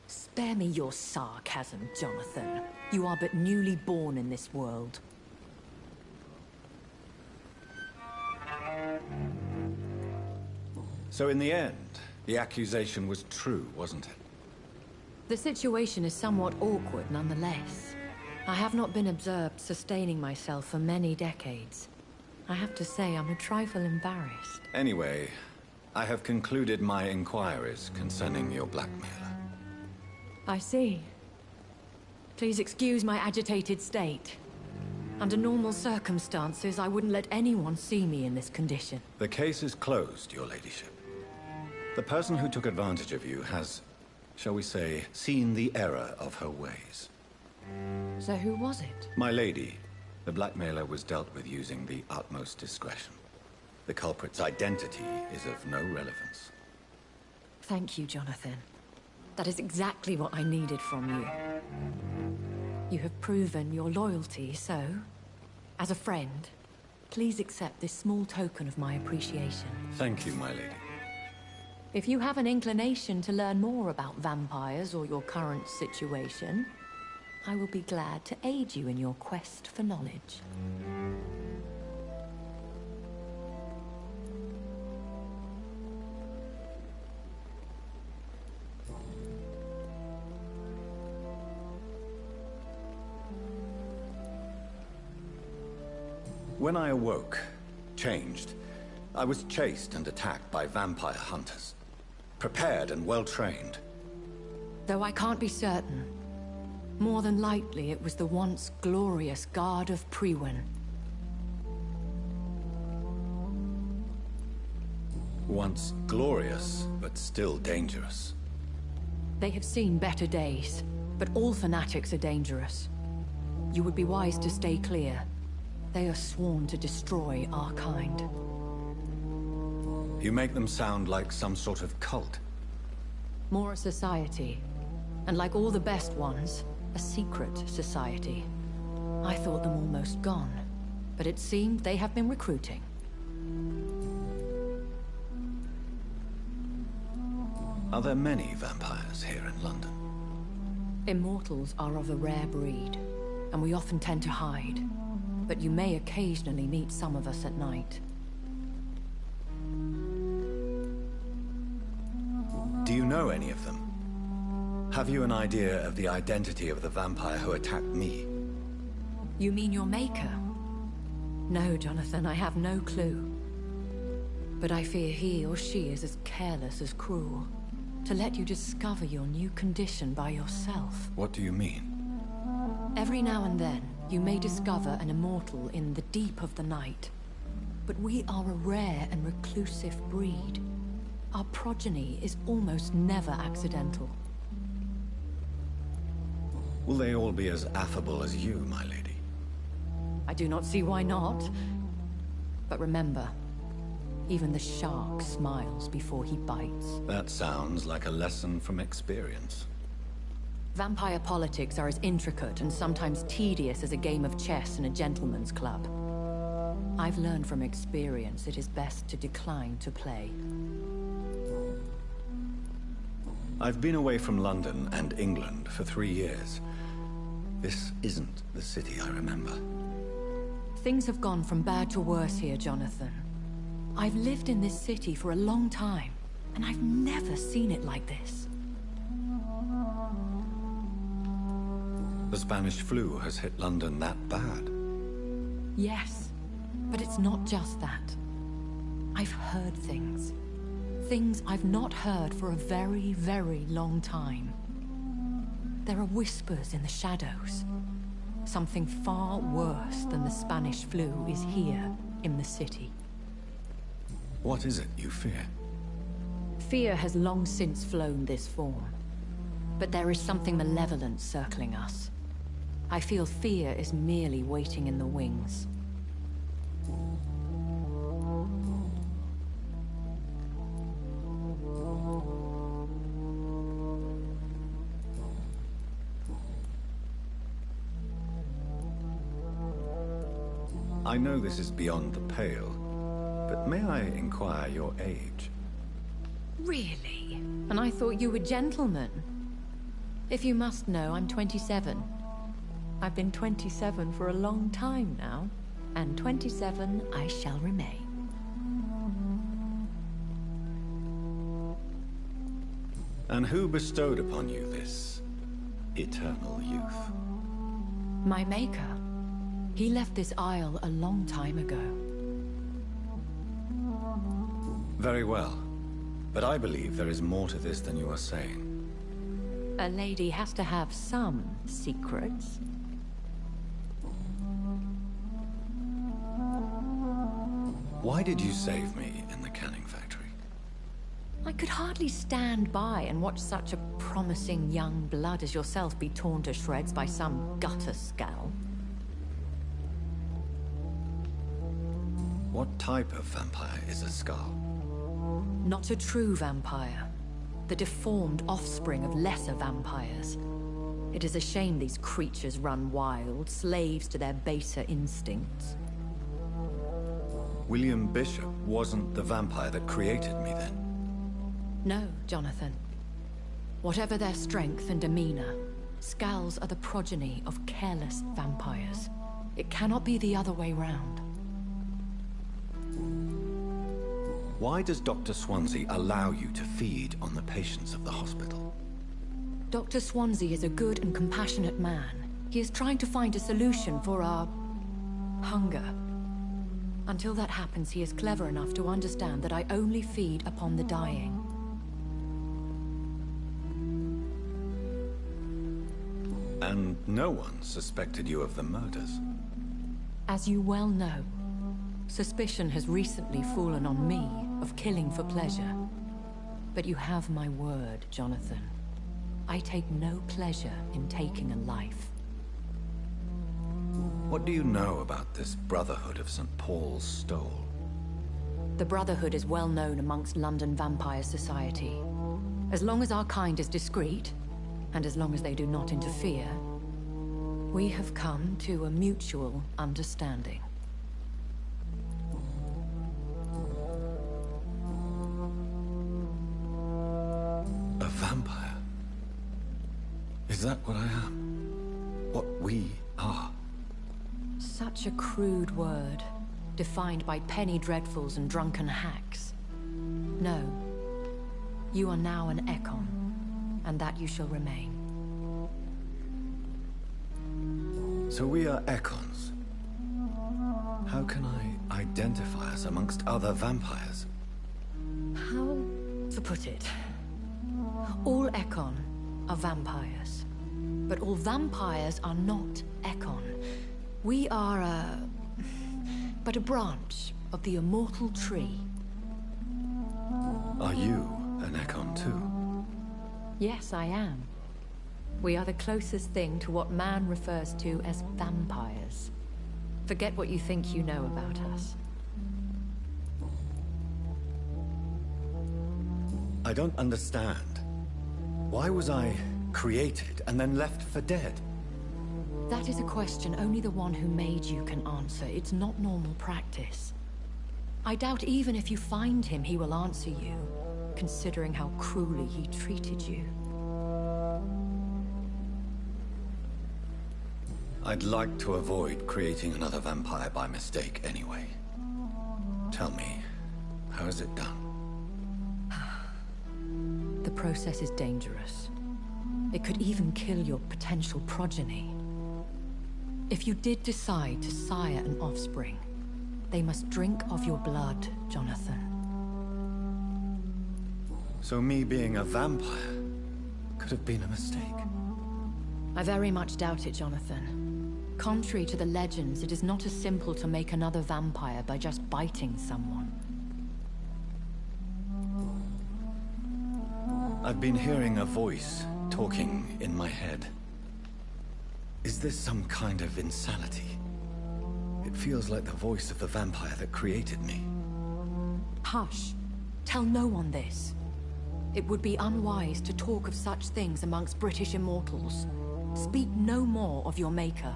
Spare me your sarcasm, Jonathan. You are but newly born in this world. So in the end, the accusation was true, wasn't it? The situation is somewhat awkward nonetheless. I have not been observed sustaining myself for many decades. I have to say I'm a trifle embarrassed. Anyway, I have concluded my inquiries concerning your blackmailer. I see. Please excuse my agitated state. Under normal circumstances, I wouldn't let anyone see me in this condition. The case is closed, your ladyship. The person who took advantage of you has, shall we say, seen the error of her ways. So who was it? My lady, the blackmailer was dealt with using the utmost discretion. The culprit's identity is of no relevance. Thank you, Jonathan. That is exactly what I needed from you. You have proven your loyalty, so, as a friend, please accept this small token of my appreciation. Thank you, my lady. If you have an inclination to learn more about vampires or your current situation, I will be glad to aid you in your quest for knowledge. When I awoke, changed, I was chased and attacked by vampire hunters. Prepared and well-trained. Though I can't be certain, more than likely it was the once glorious Guard of Priwen. Once glorious, but still dangerous. They have seen better days, but all fanatics are dangerous. You would be wise to stay clear. They are sworn to destroy our kind. You make them sound like some sort of cult. More a society. And like all the best ones, a secret society. I thought them almost gone, but it seemed they have been recruiting. Are there many vampires here in London? Immortals are of a rare breed, and we often tend to hide. But you may occasionally meet some of us at night. Do you know any of them? Have you an idea of the identity of the vampire who attacked me? You mean your maker? No, Jonathan, I have no clue. But I fear he or she is as careless as cruel. To let you discover your new condition by yourself. What do you mean? Every now and then, you may discover an immortal in the deep of the night. But we are a rare and reclusive breed. Our progeny is almost never accidental. Will they all be as affable as you, my lady? I do not see why not. But remember, even the shark smiles before he bites. That sounds like a lesson from experience. Vampire politics are as intricate and sometimes tedious as a game of chess in a gentleman's club. I've learned from experience it is best to decline to play. I've been away from London and England for 3 years. This isn't the city I remember. Things have gone from bad to worse here, Jonathan. I've lived in this city for a long time, and I've never seen it like this. The Spanish flu has hit London that bad. Yes. But it's not just that. I've heard things. Things I've not heard for a very, very long time. There are whispers in the shadows. Something far worse than the Spanish flu is here in the city. What is it you fear? Fear has long since flown this form. But there is something malevolent circling us. I feel fear is merely waiting in the wings. I know this is beyond the pale, but may I inquire your age? Really? And I thought you were gentlemen. If you must know, I'm 27. I've been 27 for a long time now, and 27 I shall remain. And who bestowed upon you this eternal youth? My maker. He left this isle a long time ago. Very well. But I believe there is more to this than you are saying. A lady has to have some secrets. Why did you save me in the canning factory? I could hardly stand by and watch such a promising young blood as yourself be torn to shreds by some gutter scowl. What type of vampire is a skull? Not a true vampire. The deformed offspring of lesser vampires. It is a shame these creatures run wild, slaves to their baser instincts. William Bishop wasn't the vampire that created me then? No, Jonathan. Whatever their strength and demeanor, Skulls are the progeny of careless vampires. It cannot be the other way round. Why does Dr. Swansea allow you to feed on the patients of the hospital? Dr. Swansea is a good and compassionate man. He is trying to find a solution for our hunger. Until that happens, he is clever enough to understand that I only feed upon the dying. And no one suspected you of the murders? As you well know, suspicion has recently fallen on me of killing for pleasure. But you have my word, Jonathan. I take no pleasure in taking a life. What do you know about this Brotherhood of St. Paul's Stole? The Brotherhood is well known amongst London Vampire Society. As long as our kind is discreet, and as long as they do not interfere, we have come to a mutual understanding. A vampire? Is that what I am? What we are? Such a crude word, defined by penny dreadfuls and drunken hacks. No. You are now an Ekon, and that you shall remain. So we are Ekons. How can I identify us amongst other vampires? How to put it? All Ekon are vampires. But all vampires are not Ekon. We are but a branch of the immortal tree. Are you an Ekon too? Yes, I am. We are the closest thing to what man refers to as vampires. Forget what you think you know about us. I don't understand. Why was I created and then left for dead? That is a question only the one who made you can answer. It's not normal practice. I doubt even if you find him, he will answer you, considering how cruelly he treated you. I'd like to avoid creating another vampire by mistake anyway. Tell me, how is it done? The process is dangerous. It could even kill your potential progeny. If you did decide to sire an offspring, They must drink of your blood, Jonathan. So me being a vampire could have been a mistake. I very much doubt it, Jonathan. Contrary to the legends, it is not as simple to make another vampire by just biting someone. I've been hearing a voice talking in my head. Is this some kind of insanity? It feels like the voice of the vampire that created me. Hush. Tell no one this. It would be unwise to talk of such things amongst British immortals. Speak no more of your maker.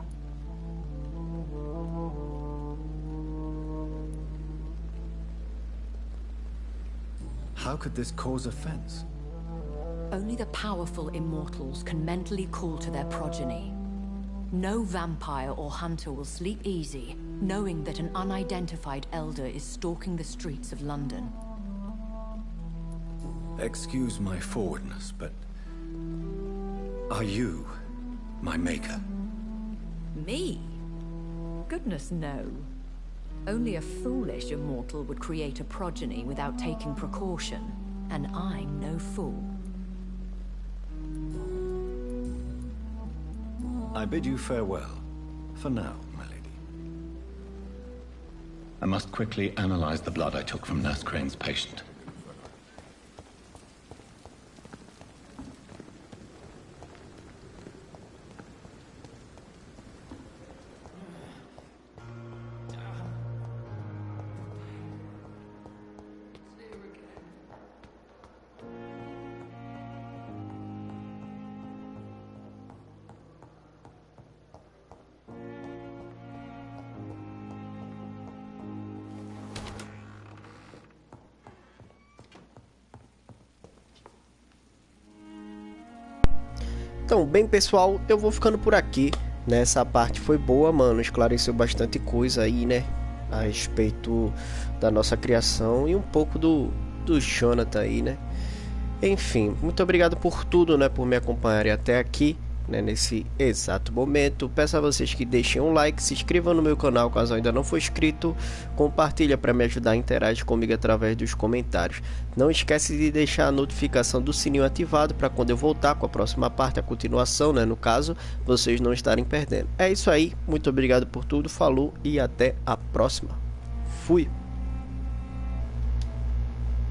How could this cause offense? Only the powerful immortals can mentally call to their progeny. No vampire or hunter will sleep easy, knowing that an unidentified elder is stalking the streets of London. Excuse my forwardness, but... are you my maker? Me? Goodness, no. Only a foolish immortal would create a progeny without taking precaution, and I'm no fool. I bid you farewell, for now, my lady. I must quickly analyze the blood I took from Nurse Crane's patient. Então, bem pessoal, eu vou ficando por aqui, né? Essa parte foi boa, mano, esclareceu bastante coisa aí, né? A respeito da nossa criação e um pouco do Jonathan aí, né? Enfim, muito obrigado por tudo, né? Por me acompanharem até aqui, né? Nesse exato momento. Peço a vocês que deixem um like, se inscrevam no meu canal caso ainda não for inscrito, compartilha para me ajudar a interagir comigo através dos comentários. Não esquece de deixar a notificação do sininho ativado para quando eu voltar com a próxima parte, a continuação, né? No caso, vocês não estarem perdendo. É isso aí, muito obrigado por tudo, falou e até a próxima. Fui!